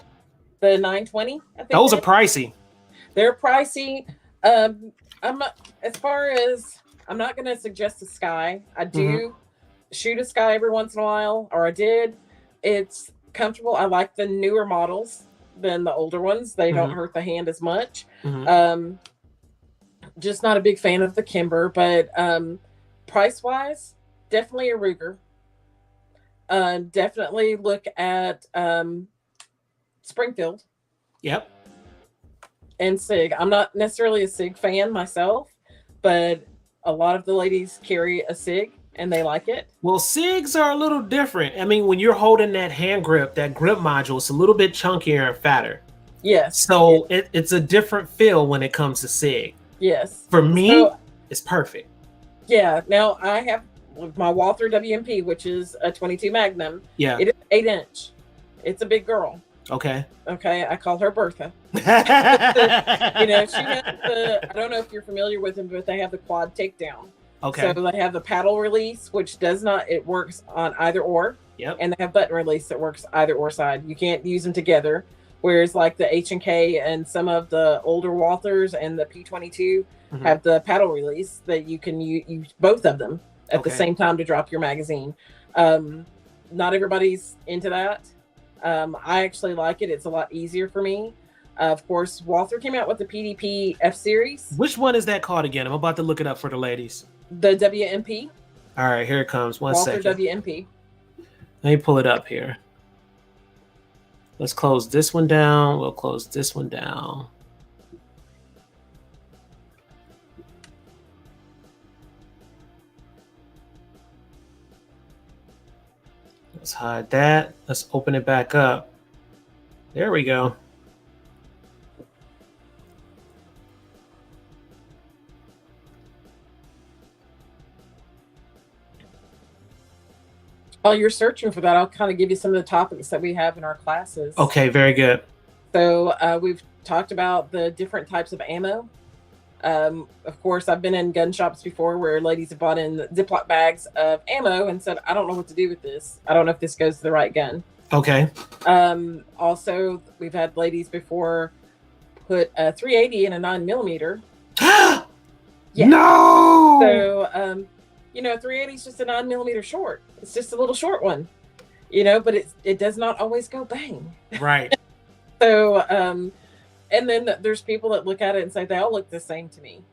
the 920, I think. Those are pricey. They're pricey. I'm not, as far as, I'm not going to suggest a Sky. I do shoot a Sky every once in a while, or I did. It's comfortable. I like the newer models than the older ones. They don't hurt the hand as much. Just not a big fan of the Kimber, but price-wise, definitely a Ruger. Definitely look at Springfield. Yep. And SIG. I'm not necessarily a SIG fan myself, but a lot of the ladies carry a SIG, and they like it. Well, SIGs are a little different. I mean, when you're holding that hand grip, that grip module, it's a little bit chunkier and fatter. Yes. So it's a different feel when it comes to SIG. Yes. For me, it's perfect. Yeah. Now I have my Walther WMP, which is a 22 Magnum. Yeah. It is 8-inch. It's a big girl. Okay. Okay. I call her Bertha. She has I don't know if you're familiar with them, but they have the quad takedown. Okay. So they have the paddle release, which it works on either or. Yep. And they have button release that works either or side. You can't use them together. Whereas like the H&K and some of the older Walthers and the P22 have the paddle release that you can use both of them at the same time to drop your magazine. Not everybody's into that. I actually like it. It's a lot easier for me. Of course, Walther came out with the PDP F series. Which one is that called again? I'm about to look it up for the ladies. The WMP. All right, here it comes. Walther second. WMP. Let me pull it up here. Let's close this one down. We'll close this one down. Let's hide that. Let's open it back up. There we go. While you're searching for that, I'll kind of give you some of the topics that we have in our classes. Okay, very good. So we've talked about the different types of ammo. Of course, I've been in gun shops before where ladies have bought in Ziploc bags of ammo and said, I don't know what to do with this. I don't know if this goes to the right gun. Okay. Also, we've had ladies before put a 380 in a 9mm. Yeah. No! So, 380 is just a 9mm short. It's just a little short one, but it does not always go bang. Right. So, and then there's people that look at it and say they all look the same to me.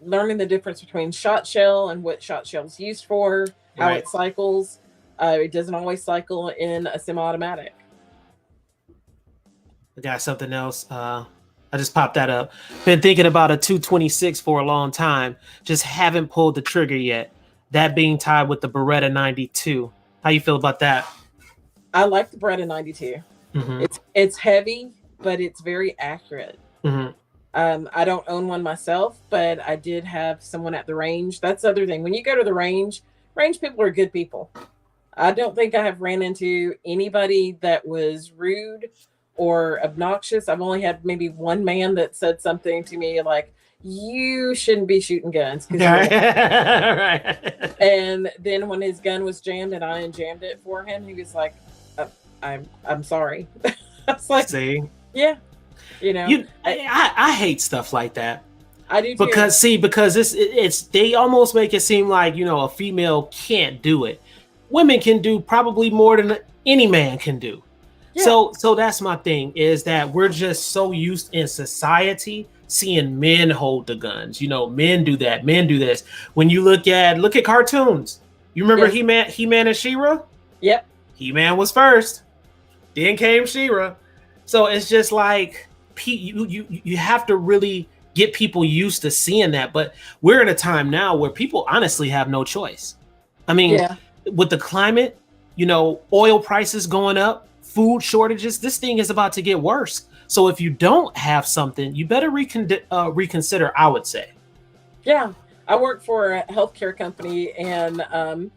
Learning the difference between shot shell and what shot shell is used for, how it cycles. It doesn't always cycle in a semi-automatic. I got something else. I just popped that up. Been thinking about a 226 for a long time. Just haven't pulled the trigger yet. That being tied with the Beretta 92. How you feel about that? I like the Beretta 92. It's heavy, but it's very accurate. I don't own one myself, but I did have someone at the range. That's the other thing. When you go to the range people are good people. I don't think I have ran into anybody that was rude or obnoxious. I've only had maybe one man that said something to me like, you shouldn't be shooting guns. Right. And then when his gun was jammed and I unjammed it for him, he was like, I'm sorry. I was like, see? Yeah. I hate stuff like that. I do too. Because it's they almost make it seem like, a female can't do it. Women can do probably more than any man can do. Yeah. So that's my thing, is that we're just so used in society seeing men hold the guns. Men do that, men do this. When you look at cartoons, you remember He-Man and She-Ra? Yep. He-Man was first, then came She-Ra. So it's just like you have to really get people used to seeing that. But we're in a time now where people honestly have no choice. I mean, with the climate, oil prices going up, food shortages, this thing is about to get worse. So if you don't have something, you better reconsider, I would say. Yeah. I work for a healthcare company, and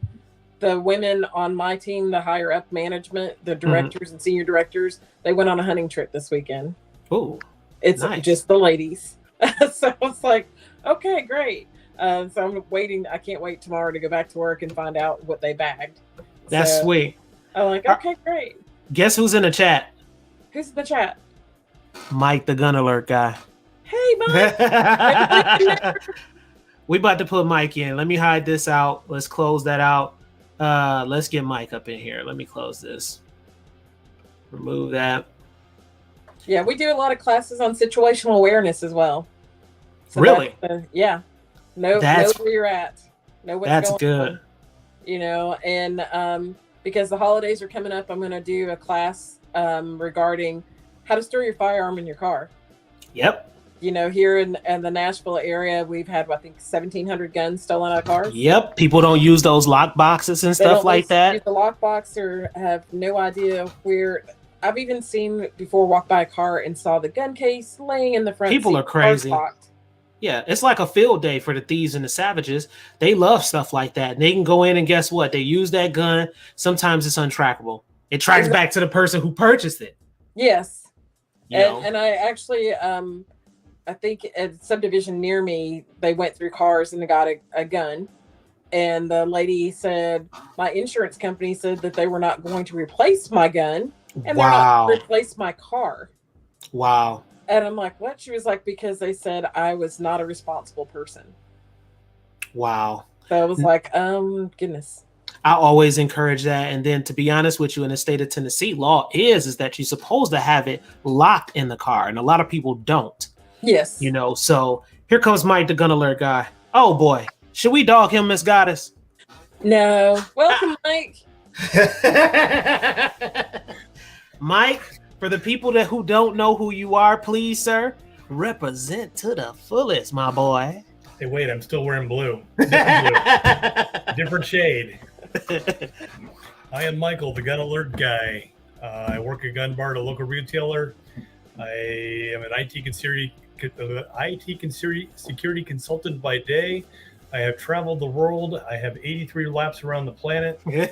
the women on my team, the higher up management, the directors and senior directors, they went on a hunting trip this weekend. Oh, it's nice. Just the ladies. So it's like, okay, great. So I'm waiting. I can't wait tomorrow to go back to work and find out what they bagged. That's sweet. I'm like, okay, great. Guess who's in the chat? Who's in the chat? Mike, the gun alert guy. Hey, Mike. We about to put Mike in. Let me hide this out. Let's close that out. Let's get Mike up in here. Let me close this. Remove that. Yeah, we do a lot of classes on situational awareness as well. So really? Yeah. Know where you're at. Know what's going on. And because the holidays are coming up, I'm going to do a class regarding how to store your firearm in your car. Yep. here in the Nashville area, we've had, I think, 1,700 guns stolen out of cars. Yep, people don't use those lock boxes and They stuff don't like use that. the lockbox or have no idea where. I've even seen before walk by a car and saw the gun case laying in the front People seat, are crazy. locked. Yeah, it's like a field day for the thieves and the savages. They love stuff like that. And they can go in and guess what? They use that gun. Sometimes it's untrackable. It tracks back to the person who purchased it. Yes. And I actually, I think at a subdivision near me, they went through cars and they got a gun. And the lady said, my insurance company said that they were not going to replace my gun. And they're not going to replace my car. Wow. And I'm like, what? She was like, because they said I was not a responsible person. Wow. So I was like, goodness. I always encourage that. And then to be honest with you, in the state of Tennessee, law is that you're supposed to have it locked in the car. And a lot of people don't. Yes. So here comes Mike, the gun alert guy. Oh boy. Should we dog him, Miss Goddess? No. Welcome, Mike. Mike, for the people who don't know who you are, please, sir, represent to the fullest, my boy. Hey, wait, I'm still wearing blue. Different shade. I am Michael, the gun alert guy. I work at Gun Bar at a local retailer. I am an IT security consultant by day. I have traveled the world. I have 83 laps around the planet. I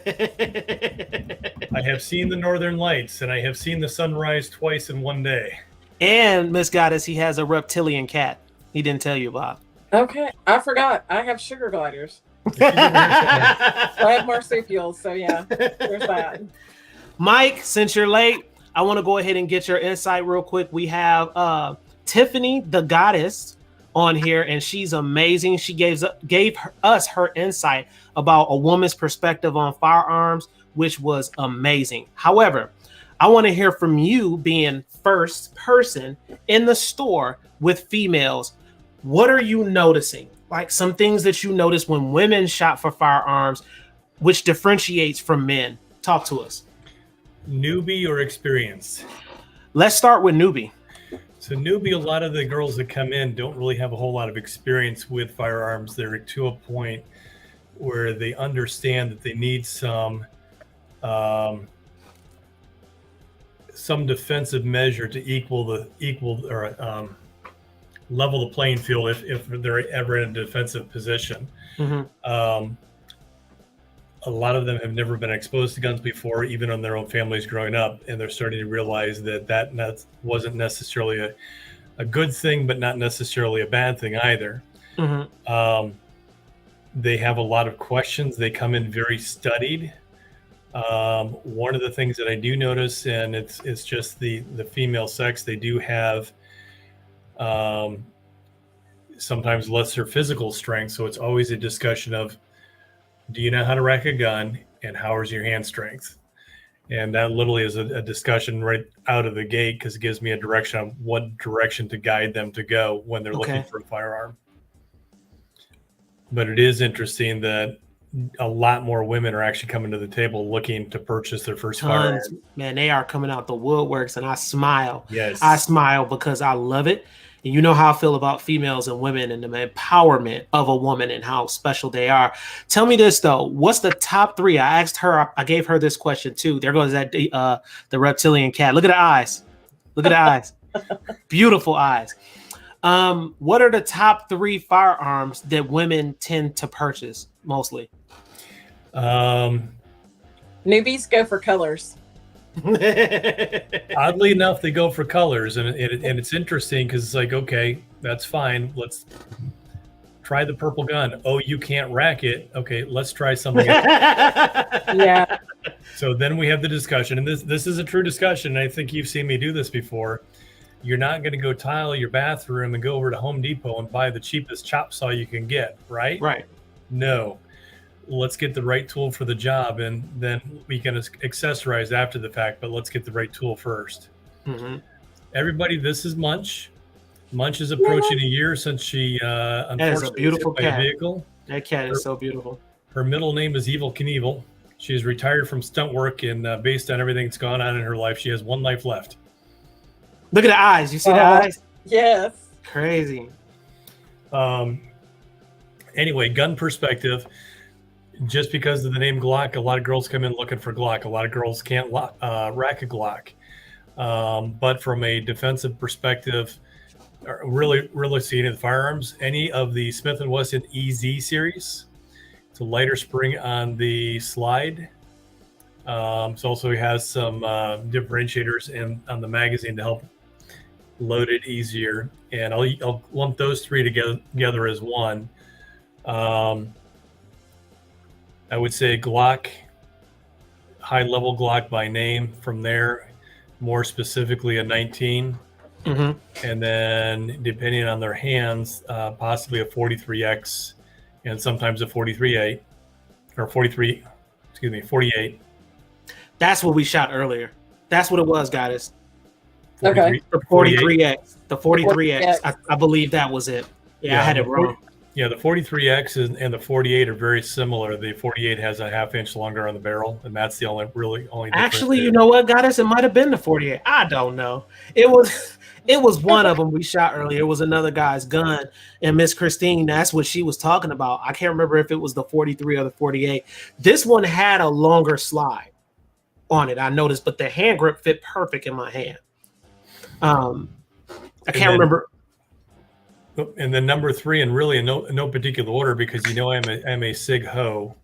have seen the Northern Lights, and I have seen the sunrise twice in one day. And Miss Goddess, he has a reptilian cat. He didn't tell you, Bob. Okay, I forgot. I have sugar gliders. I have marsupials, so yeah, there's that. Mike, since you're late, I want to go ahead and get your insight real quick. We have Tiffany, the Goddess, on here, and she's amazing. She gave us her insight about a woman's perspective on firearms, which was amazing. However, I want to hear from you, being first person in the store with females. What are you noticing? Like some things that you notice when women shop for firearms, which differentiates from men. Talk to us. Newbie or experienced? Let's start with newbie. So newbie, a lot of the girls that come in don't really have a whole lot of experience with firearms. They're to a point where they understand that they need some defensive measure to level the playing field if they're ever in a defensive position. Mm-hmm. A lot of them have never been exposed to guns before, even on their own families growing up, and they're starting to realize that wasn't necessarily a good thing, but not necessarily a bad thing either. Mm-hmm. They have a lot of questions. They come in very studied. One of the things that I do notice, and it's just the female sex, they do have sometimes lesser physical strength. So it's always a discussion of, do you know how to rack a gun, and how is your hand strength? And that literally is a discussion right out of the gate, because it gives me a direction on what direction to guide them to go when they're looking for a firearm. But it is interesting that a lot more women are actually coming to the table looking to purchase their first firearm. Man, they are coming out the woodworks, and I smile. Yes. I smile because I love it. And you know how I feel about females and women and the empowerment of a woman and how special they are. Tell me this, though. What's the top three? I asked her, I gave her this question, too. There goes that the reptilian cat. Look at the eyes. Look at the eyes. Beautiful eyes. What are the top three firearms that women tend to purchase mostly? Newbies go for colors. Oddly enough, they go for colors, and it's interesting because it's like, okay, that's fine. Let's try the purple gun. Oh, you can't rack it. Okay, let's try something else. Yeah. So then we have the discussion, and this is a true discussion. And I think you've seen me do this before. You're not going to go tile your bathroom and go over to Home Depot and buy the cheapest chop saw you can get, right? Right. No. Let's get the right tool for the job, and then we can accessorize after the fact, but let's get the right tool first. Mm-hmm. Everybody, this is Munch. Munch is approaching a year since she unfortunately was hit by a vehicle. That cat is so beautiful. Her middle name is Evil Knievel. She's retired from stunt work, and based on everything that's gone on in her life, she has one life left. Look at the eyes. You see the eyes? Yes. Crazy. Anyway, gun perspective. Just because of the name Glock, a lot of girls come in looking for Glock. A lot of girls can't rack a Glock. But from a defensive perspective, really seeing the firearms, any of the Smith & Wesson EZ series, it's a lighter spring on the slide. It also has some differentiators on the magazine to help load it easier. And I'll lump those three together as one. I would say Glock, high-level Glock by name. From there, more specifically a 19. Mm-hmm. And then, depending on their hands, possibly a 43X and sometimes a 43A or 48. That's what we shot earlier. That's what it was, guys. Okay. The 43X. The 43X. I believe that was it. Yeah, I had it wrong. Yeah, the 43X and the 48 are very similar. The 48 has a half-inch longer on the barrel, and that's the only difference. Actually, you know what, guys? It might have been the 48. I don't know. It was one of them we shot earlier. It was another guy's gun, and Miss Christine, that's what she was talking about. I can't remember if it was the 43 or the 48. This one had a longer slide on it, I noticed, but the hand grip fit perfect in my hand. I can't remember. And then number 3, and really in no particular order, because I'm a Sig Ho.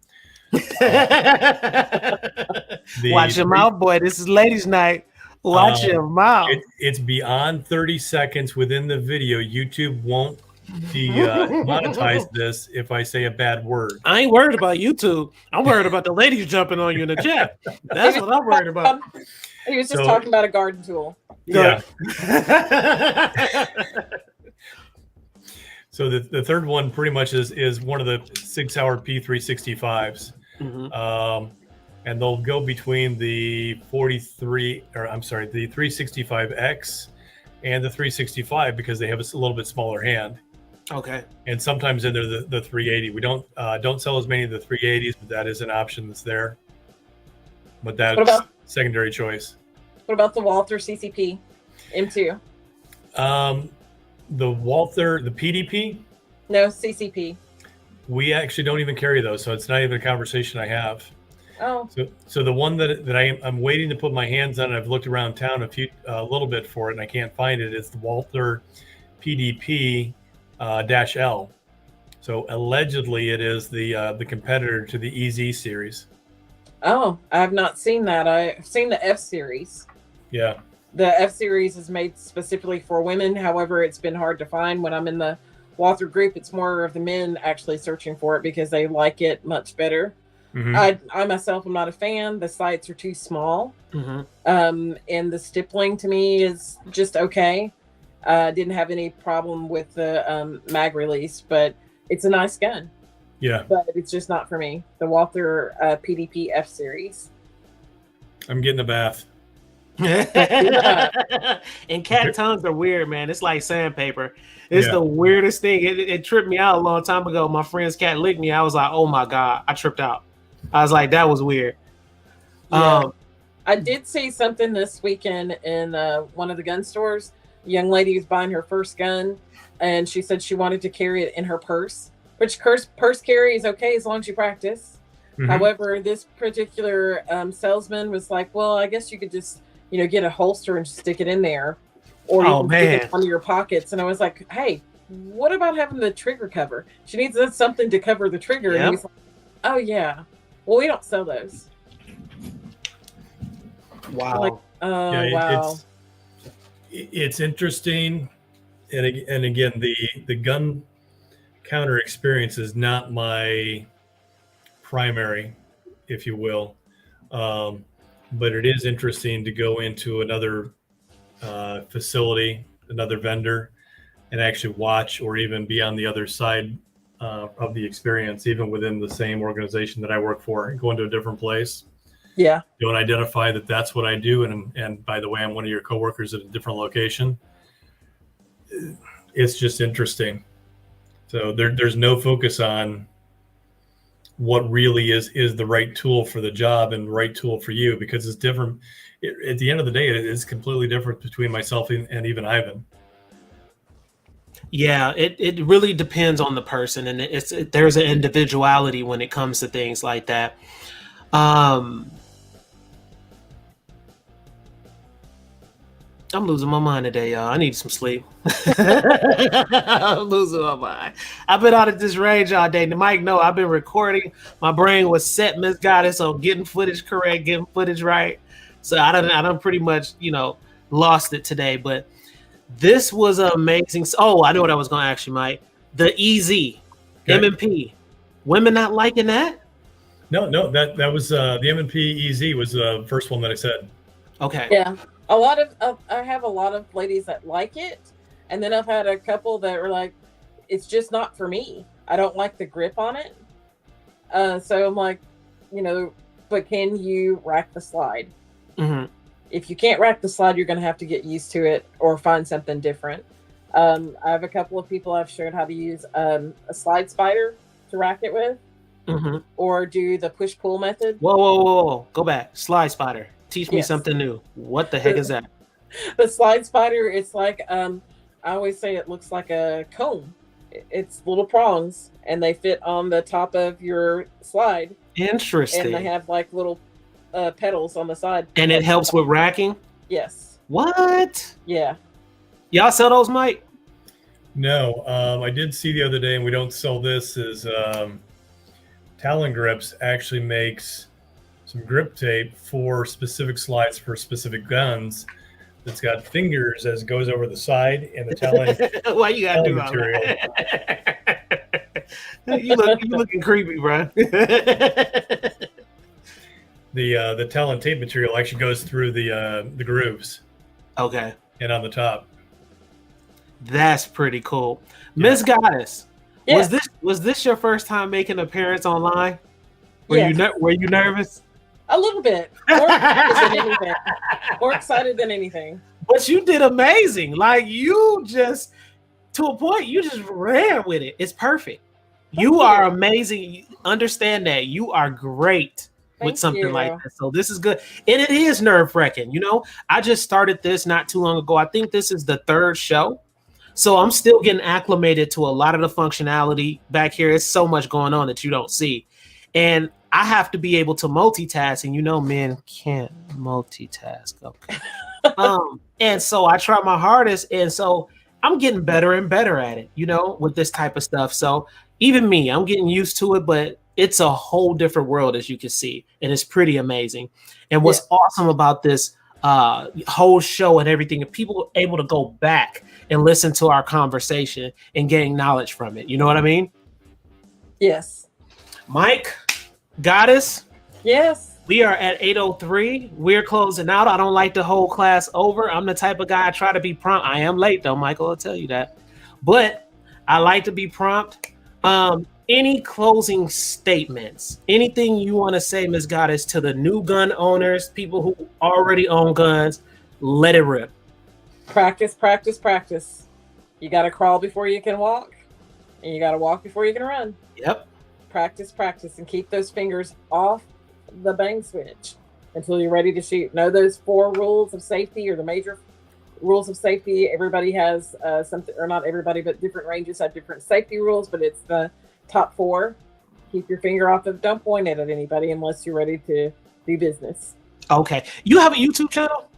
Watch your mouth, boy. This is ladies' night. Watch your mouth. It's beyond 30 seconds within the video. YouTube won't monetize this if I say a bad word. I ain't worried about YouTube. I'm worried about the ladies jumping on you in the chat. That's what I'm worried about. He was just talking about a garden tool. Yeah. So the third one pretty much is one of the Sig Sauer P365s. Mm-hmm. And they'll go between the 365X and the 365 because they have a little bit smaller hand. Okay. And sometimes they're the 380. We don't sell as many of the 380s, but that is an option that's there. But that's secondary choice. What about the Walther CCP M2? The Walther, the PDP? No, CCP. We actually don't even carry those, so it's not even a conversation I have. Oh. So the one that I'm waiting to put my hands on, and I've looked around town a little bit for it, and I can't find it. It's the Walther PDP -L. So allegedly, it is the competitor to the EZ series. Oh, I have not seen that. I've seen the F series. Yeah. The F series is made specifically for women. However, it's been hard to find. When I'm in the Walther group, it's more of the men actually searching for it because they like it much better. Mm-hmm. I myself am not a fan. The sights are too small. Mm-hmm. And the stippling to me is just okay. Didn't have any problem with the mag release, but it's a nice gun. Yeah. But it's just not for me. The Walther PDP F series. I'm getting a bath. And cat tongues are weird, man. It's like sandpaper. It's the weirdest thing. It tripped me out a long time ago. My friend's cat licked me. I was like, oh my God. I tripped out. I was like, that was weird. Yeah. I did see something this weekend in one of the gun stores. A young lady was buying her first gun, and she said she wanted to carry it in her purse, which purse carry is okay as long as you practice. Mm-hmm. However, this particular salesman was like, well, I guess you could just get a holster and stick it in there, or you can stick it on your pockets. And I was like, hey, what about having the trigger cover? She needs something to cover the trigger. Yep. And he was like, oh yeah, well, we don't sell those. Wow. Like, wow. It's interesting, and again, the gun counter experience is not my primary, if you will. But it is interesting to go into another facility, another vendor, and actually watch or even be on the other side of the experience, even within the same organization that I work for, and going to a different place. Yeah. Don't identify that that's what I do. And by the way, I'm one of your coworkers at a different location. It's just interesting. So there's no focus on what really is the right tool for the job and the right tool for you, because it's different. At the end of the day, it is completely different between myself and even Ivan. Yeah, it really depends on the person, and there's an individuality when it comes to things like that. Um, I'm losing my mind today, y'all. I need some sleep. I'm losing my mind. I've been out at this range all day. The Mike, no, I've been recording. My brain was set, misguided, so getting footage correct, getting footage right. So I don't pretty much, lost it today. But this was amazing. Oh, I know what I was going to ask you, Mike. The EZ, Okay. M&P. Women not liking that? No, that was the M&P EZ was the first one that I said. Okay. Yeah. I have a lot of ladies that like it, and then I've had a couple that are like, it's just not for me. I don't like the grip on it. So I'm like, but can you rack the slide? Mm-hmm. If you can't rack the slide, you're going to have to get used to it or find something different. I have a couple of people I've showed how to use a slide spider to rack it with, Mm-hmm. or do the push-pull method. Whoa. Go back. Slide spider. Teach me Yes. something new. What the heck is that? The slide spider, it's like, I always say it looks like a comb. It's little prongs, and they fit on the top of your slide. Interesting. And they have like little pedals on the side. And it helps with racking? Yes. What? Yeah. Y'all sell those, Mike? No, I did see the other day, and we don't sell this, is Talon Grips actually makes some grip tape for specific slides for specific guns that's got fingers as it goes over the side, and the Talon Why you gotta do material. You looking creepy, bro. The Talon tape material actually goes through the grooves Okay. and on the top. That's pretty cool. Miss Goddess, Yes. was this your first time making an appearance online? Were Yes. were you nervous? A little bit. More excited than anything. More excited than anything. But you did amazing. Like you just, to a point, you just ran with it. It's perfect. You are amazing. Understand that you are great with Thank something you. like that. So this is good. And it is nerve-wracking. I just started this not too long ago. I think this is the third show. So I'm still getting acclimated to a lot of the functionality back here. It's so much going on that you don't see. And I have to be able to multitask, and men can't multitask. Okay. And so I try my hardest, and so I'm getting better and better at it, with this type of stuff. So even me, I'm getting used to it, but it's a whole different world, as you can see, and it's pretty amazing. And what's awesome about this whole show and everything, if people are able to go back and listen to our conversation and gain knowledge from it. You know what I mean? Yes. Mike, Goddess, Yes. we are at 8:03. We're closing out. I don't like the whole class over. I'm the type of guy I try to be prompt. I am late though, Michael, I'll tell you that. But I like to be prompt. Any closing statements? Anything you want to say, Ms. Goddess, to the new gun owners, people who already own guns? Let it rip. Practice, practice, practice. You got to crawl before you can walk, and you got to walk before you can run. Yep. Practice, practice, and keep those fingers off the bang switch until you're ready to shoot. Know those 4 rules of safety, or the major rules of safety. Everybody has something, or not everybody, but different ranges have different safety rules, but it's the top 4. Keep your finger off of, don't point it at anybody unless you're ready to do business. Okay. You have a YouTube channel?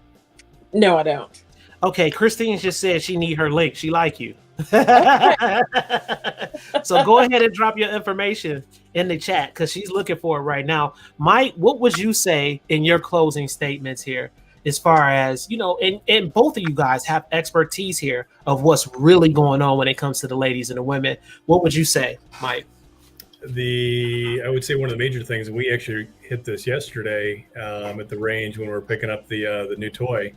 No, I don't. Okay, Christine just said she need her link. She like you. So go ahead and drop your information in the chat because she's looking for it right now. Mike, what would you say in your closing statements here, as far as, and both of you guys have expertise here of what's really going on when it comes to the ladies and the women. What would you say, Mike? I would say one of the major things, and we actually hit this yesterday at the range when we were picking up the new toy.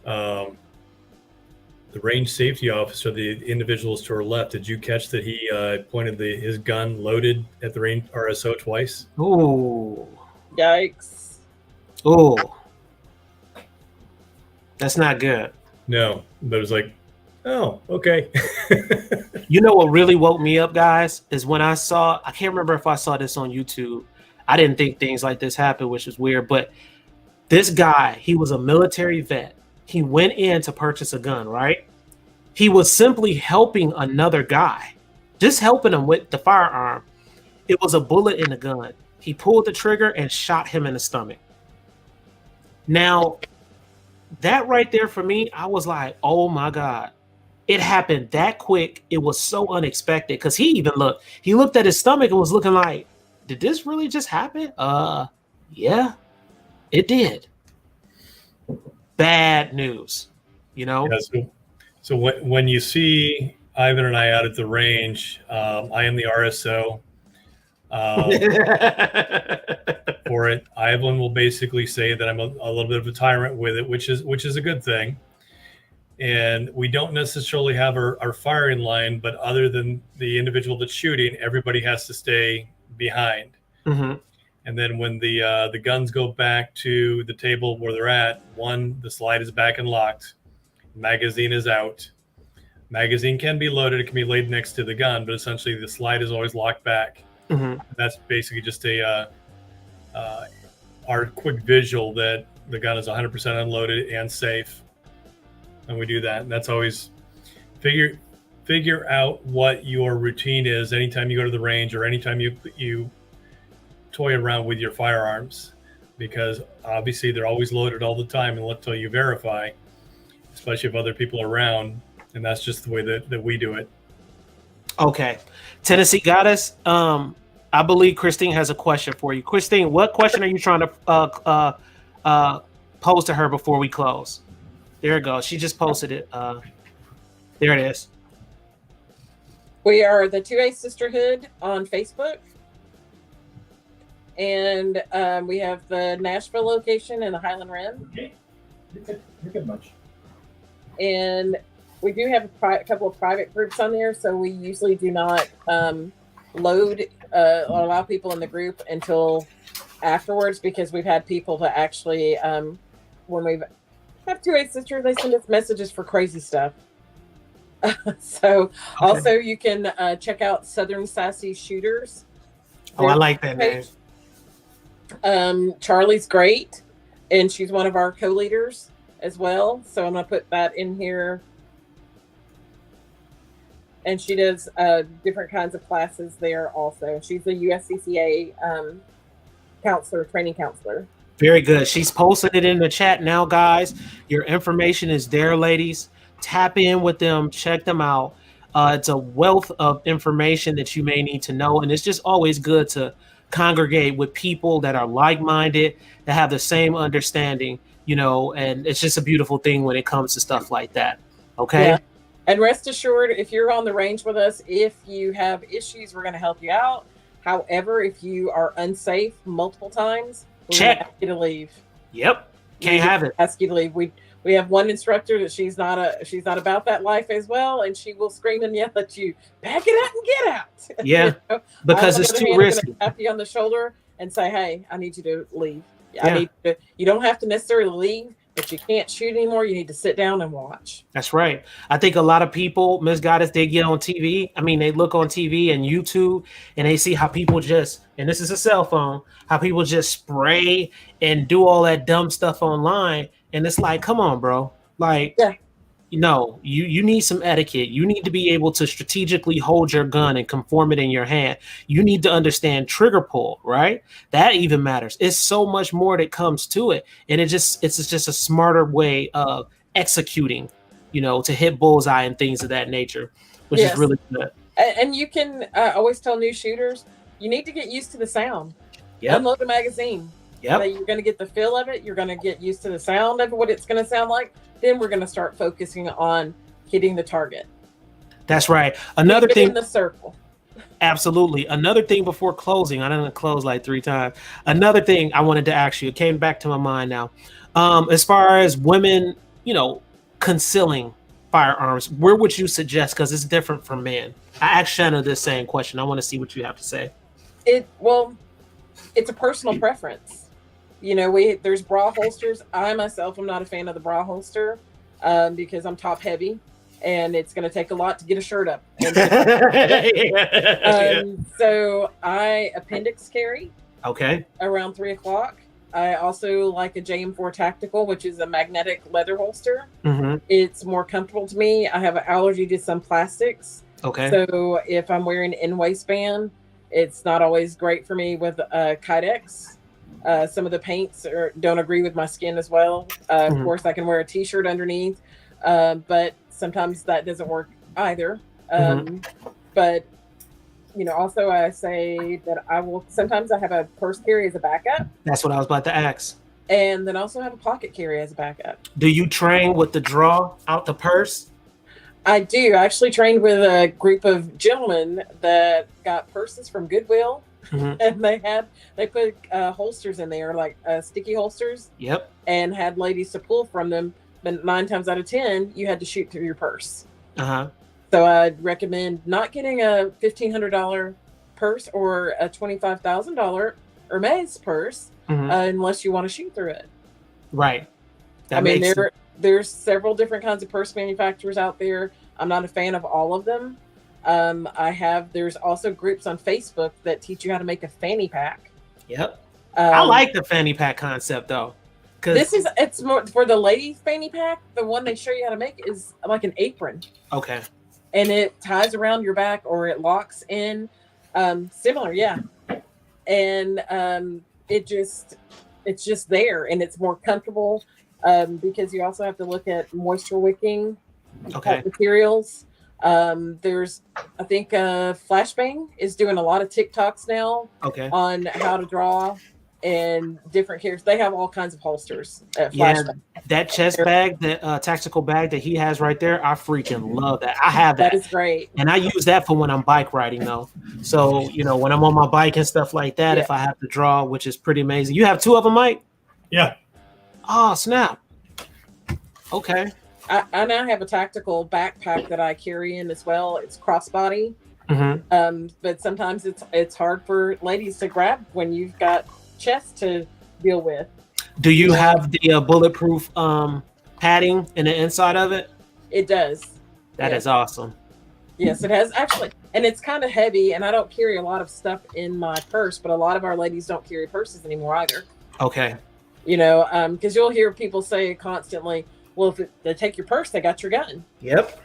The range safety officer, the individuals to our left, did you catch that he pointed his gun loaded at the range RSO twice? Ooh. Yikes. Ooh. That's not good. No, but it was like, oh, okay. You know what really woke me up, guys, is when I can't remember if I saw this on YouTube. I didn't think things like this happened, which is weird, but this guy, he was a military vet. He went in to purchase a gun, right? He was simply helping another guy, just helping him with the firearm. It was a bullet in the gun. He pulled the trigger and shot him in the stomach. Now, that right there for me, I was like, oh my God. It happened that quick. It was so unexpected because he looked at his stomach and was looking like, did this really just happen? Yeah, it did. Bad news, you know? Yeah, so when you see Ivan and I out at the range, I am the RSO for it. Ivan will basically say that I'm a little bit of a tyrant with it, which is a good thing. And we don't necessarily have our firing line, but other than the individual that's shooting, everybody has to stay behind. Mm-hmm. And then when the guns go back to the table where they're at, the slide is back and locked. Magazine is out. Magazine can be loaded. It can be laid next to the gun, but essentially the slide is always locked back. Mm-hmm. That's basically just our quick visual that the gun is 100% unloaded and safe. And we do that. And that's always figure out what your routine is anytime you go to the range or anytime you toy around with your firearms, because obviously they're always loaded all the time until you verify, especially if other people are around. And that's just the way that we do it. Okay. Tennessee Goddess, I believe Christine has a question for you. Christine, what question are you trying to pose to her before we close? There it goes. She just posted it. There it is. We are the 2A Sisterhood on Facebook. And we have the Nashville location and the Highland Rim. Okay. You're good much. And we do have a couple of private groups on there, so we usually do not load or allow people in the group until afterwards, because we've had people to actually, when we have 2A Sisters, they send us messages for crazy stuff. So okay. Also you can check out Southern Sassy Shooters. Oh, I like that name. Charlie's great, and she's one of our co-leaders as well. So I'm going to put that in here. And she does different kinds of classes there also. She's a USCCA training counselor. Very good. She's posted it in the chat now, guys. Your information is there, ladies. Tap in with them. Check them out. It's a wealth of information that you may need to know. And it's just always good to congregate with people that are like-minded, that have the same understanding, and it's just a beautiful thing when it comes to stuff like that. Okay. Yeah. And rest assured, if you're on the range with us, if you have issues, we're going to help you out. However, if you are unsafe multiple times, we're going to ask you to leave. Yep. Can't have it. Ask you to leave. We have one instructor that she's not about that life as well, and she will scream and yell at you, pack it up and get out. Yeah, because it's too risky. Tap you on the shoulder and say, hey, I need you to leave. You don't have to necessarily leave. If you can't shoot anymore, you need to sit down and watch. That's right. I think a lot of people, Ms. Goddess, they get on TV. I mean, they look on TV and YouTube and they see how people just, and this is a cell phone, how people just spray and do all that dumb stuff online. And it's like, come on, bro. Like, yeah. You need some etiquette. You need to be able to strategically hold your gun and conform it in your hand. You need to understand trigger pull, right? That even matters. It's so much more that comes to it. And it's just a smarter way of executing, to hit bullseye and things of that nature, which is really good. And you can always tell new shooters, you need to get used to the sound. Yep. Unload the magazine. Yep. You're going to get the feel of it. You're going to get used to the sound of what it's going to sound like. Then we're going to start focusing on hitting the target. That's right. Another thing in the circle. Absolutely. Another thing before closing, I didn't close like 3 times. Another thing I wanted to ask you, it came back to my mind now. As far as women, concealing firearms, where would you suggest? Because it's different from men. I asked Shanna this same question. I want to see what you have to say. It's a personal preference. There's bra holsters. I myself am not a fan of the bra holster because I'm top heavy and it's going to take a lot to get a shirt up. So I appendix carry. Okay. Around 3 o'clock. I also like a JM4 Tactical, which is a magnetic leather holster. Mm-hmm. It's more comfortable to me. I have an allergy to some plastics. Okay. So if I'm wearing in waistband, it's not always great for me with Kydex. Some of the paints don't agree with my skin as well. Of course, I can wear a t-shirt underneath, but sometimes that doesn't work either. But also I say that sometimes I have a purse carry as a backup. That's what I was about to ask. And then also have a pocket carry as a backup. Do you train with the draw out the purse? I do. I actually trained with a group of gentlemen that got purses from Goodwill, and they put holsters in there, like sticky holsters. Yep. And had ladies to pull from them. But 9 times out of 10, you had to shoot through your purse. So I'd recommend not getting a $1,500 purse or a $25,000 Hermes purse unless you want to shoot through it. Right. There's several different kinds of purse manufacturers out there. I'm not a fan of all of them. There's also groups on Facebook that teach you how to make a fanny pack. Yep. I like the fanny pack concept though. It's more for the ladies fanny pack. The one they show you how to make is like an apron. Okay. And it ties around your back or it locks in. Similar, yeah. And it's just there and it's more comfortable because you also have to look at moisture wicking materials. I think Flashbang is doing a lot of TikToks now on how to draw and different characters. They have all kinds of holsters at Flashbang. That chest bag, the tactical bag that he has right there, I freaking love that. I have that. That is great. And I use that for when I'm bike riding though. So, when I'm on my bike and stuff like that, if I have to draw, which is pretty amazing. You have 2 of them, Mike? Yeah. Oh, snap. Okay. I now have a tactical backpack that I carry in as well. It's crossbody. But sometimes it's hard for ladies to grab when you've got chest to deal with. Do you have the bulletproof padding in the inside of it? It does. That is awesome. Yes, it has actually. And it's kind of heavy, and I don't carry a lot of stuff in my purse, but a lot of our ladies don't carry purses anymore either. Okay. Because you'll hear people say constantly, well, if they take your purse, they got your gun. Yep.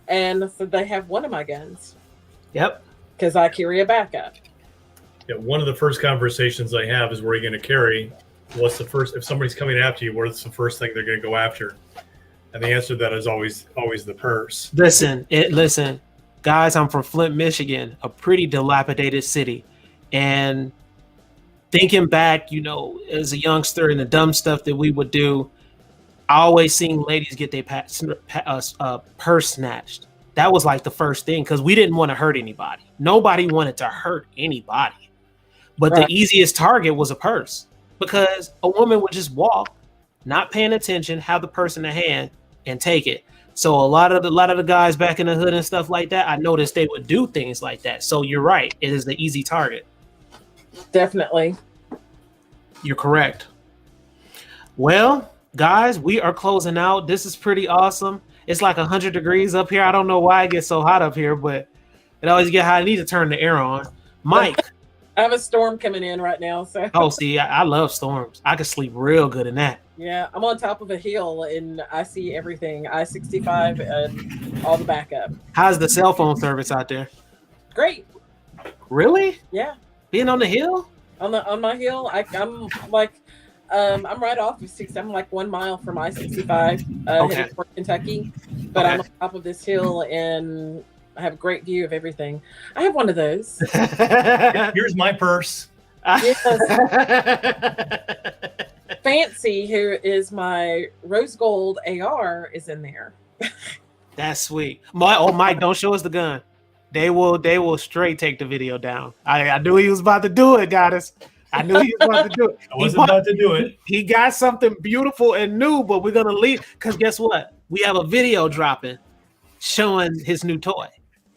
And so they have one of my guns. Yep. Because I carry a backup. Yeah, one of the first conversations I have is where you're going to carry. What's the first? If somebody's coming after you, what's the first thing they're going to go after? And the answer to that is always the purse. Listen, guys. I'm from Flint, Michigan, a pretty dilapidated city, and thinking back, as a youngster and the dumb stuff that we would do, I always seen ladies get their purse snatched. That was like the first thing because we didn't want to hurt anybody. Nobody wanted to hurt anybody. But the easiest target was a purse because a woman would just walk, not paying attention, have the purse in the hand and take it. So a lot of the guys back in the hood and stuff like that, I noticed they would do things like that. So you're right. It is the easy target. Definitely. You're correct. Well, guys, we are closing out. This is pretty awesome. It's like 100 degrees up here. I don't know why it gets so hot up here, but it always gets hot. I need to turn the air on. Mike. I have a storm coming in right now. So. Oh, see, I love storms. I can sleep real good in that. Yeah, I'm on top of a hill and I see everything. I-65 and all the backup. How's the cell phone service out there? Great. Really? Yeah. Being on the hill? On my hill, I'm like, I'm right off of 6. I'm like 1 mile from I-65 headed for Kentucky, but I'm on top of this hill and I have a great view of everything. I have one of those. Here's my purse. Yes. Fancy, who is my rose gold AR, is in there. That's sweet. Mike, don't show us the gun. They will straight take the video down. I knew he was about to do it, goddess. I knew he was about to do it. I was about to do it. He got something beautiful and new, but we're gonna leave because guess what? We have a video dropping showing his new toy.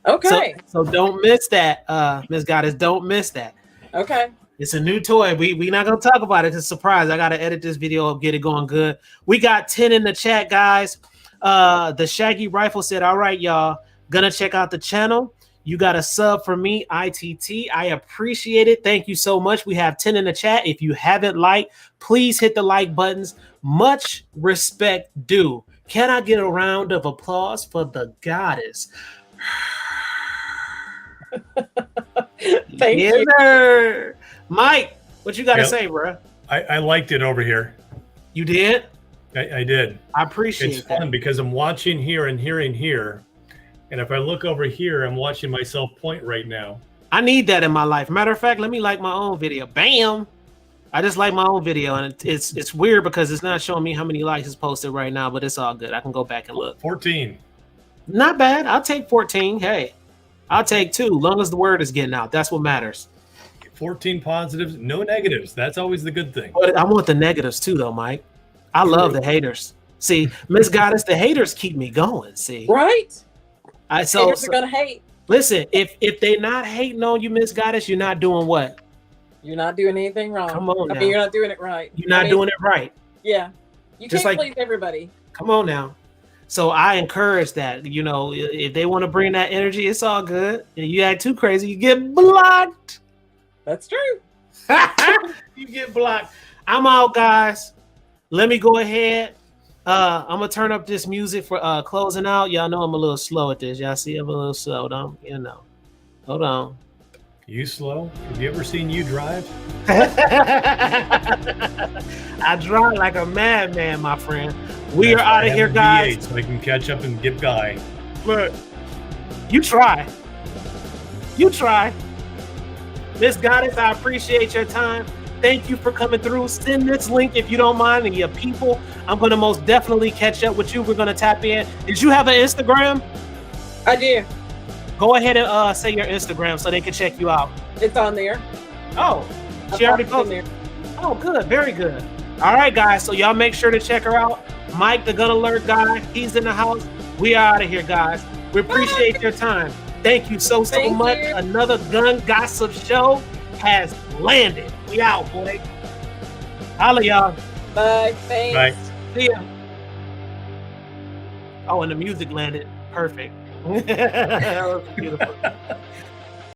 Okay. So don't miss that, Miss Goddess. Don't miss that. Okay. It's a new toy. We not gonna talk about it. It's a surprise. I gotta edit this video up, get it going good. We got 10 in the chat, guys. The Shaggy Rifle said, "All right, y'all, gonna check out the channel. You got a sub for me, I.T.T. I appreciate it. Thank you so much. We have 10 in the chat. If you haven't liked, please hit the like buttons. Much respect due. Can I get a round of applause for the goddess? Thank you. Sir. Mike, what you got to say, bro? I liked it over here. You did? I did. I appreciate it's fun because I'm watching here and hearing here. And if I look over here, I'm watching myself point right now. I need that in my life. Matter of fact, let me like my own video. Bam! I just like my own video, and it's weird because it's not showing me how many likes is posted right now, but it's all good. I can go back and look. 14. Not bad. I'll take 14. Hey, I'll take 2, long as the word is getting out. That's what matters. 14 positives, no negatives. That's always the good thing. But I want the negatives too, though, Mike. I love the haters. See, Miss Goddess, the haters keep me going. See, Right? Haters are gonna hate. Listen, if they're not hating on you, Miss Goddess, you're not doing what? You're not doing anything wrong. Come on now. I mean, you're not doing it right. You're not doing it right. Yeah. You Just can't like- please everybody. Come on now. So I encourage that. You know, if they want to bring that energy, it's all good. If you act too crazy, you get blocked. That's true. You get blocked. I'm out, guys. Let me go ahead. I'm gonna turn up this music for closing out. Y'all know I'm a little slow at this. Y'all see I'm a little slow. Don't you know? Hold on. You slow? Have you ever seen you drive? I drive like a madman, my friend. We That's are why out I of here, have a guys. V8 so I can catch up and get by. Look, you try. You try. Miss Goddess, I appreciate your time. Thank you for coming through. Send this link if you don't mind, and your people. I'm going to most definitely catch up with you. We're going to tap in. Did you have an Instagram? I do. Go ahead and say your Instagram so they can check you out. It's on there. Oh, she already posted. Oh, good. Very good. All right, guys. So y'all make sure to check her out. Mike, the Gun Alert guy, he's in the house. We are out of here, guys. We appreciate your time. Thank you so Thank much. you. Another Gun Gossip show has landed. We out, boy. Holla, y'all. Bye. Thanks. Bye. See ya. Oh, and the music landed. Perfect. That was beautiful.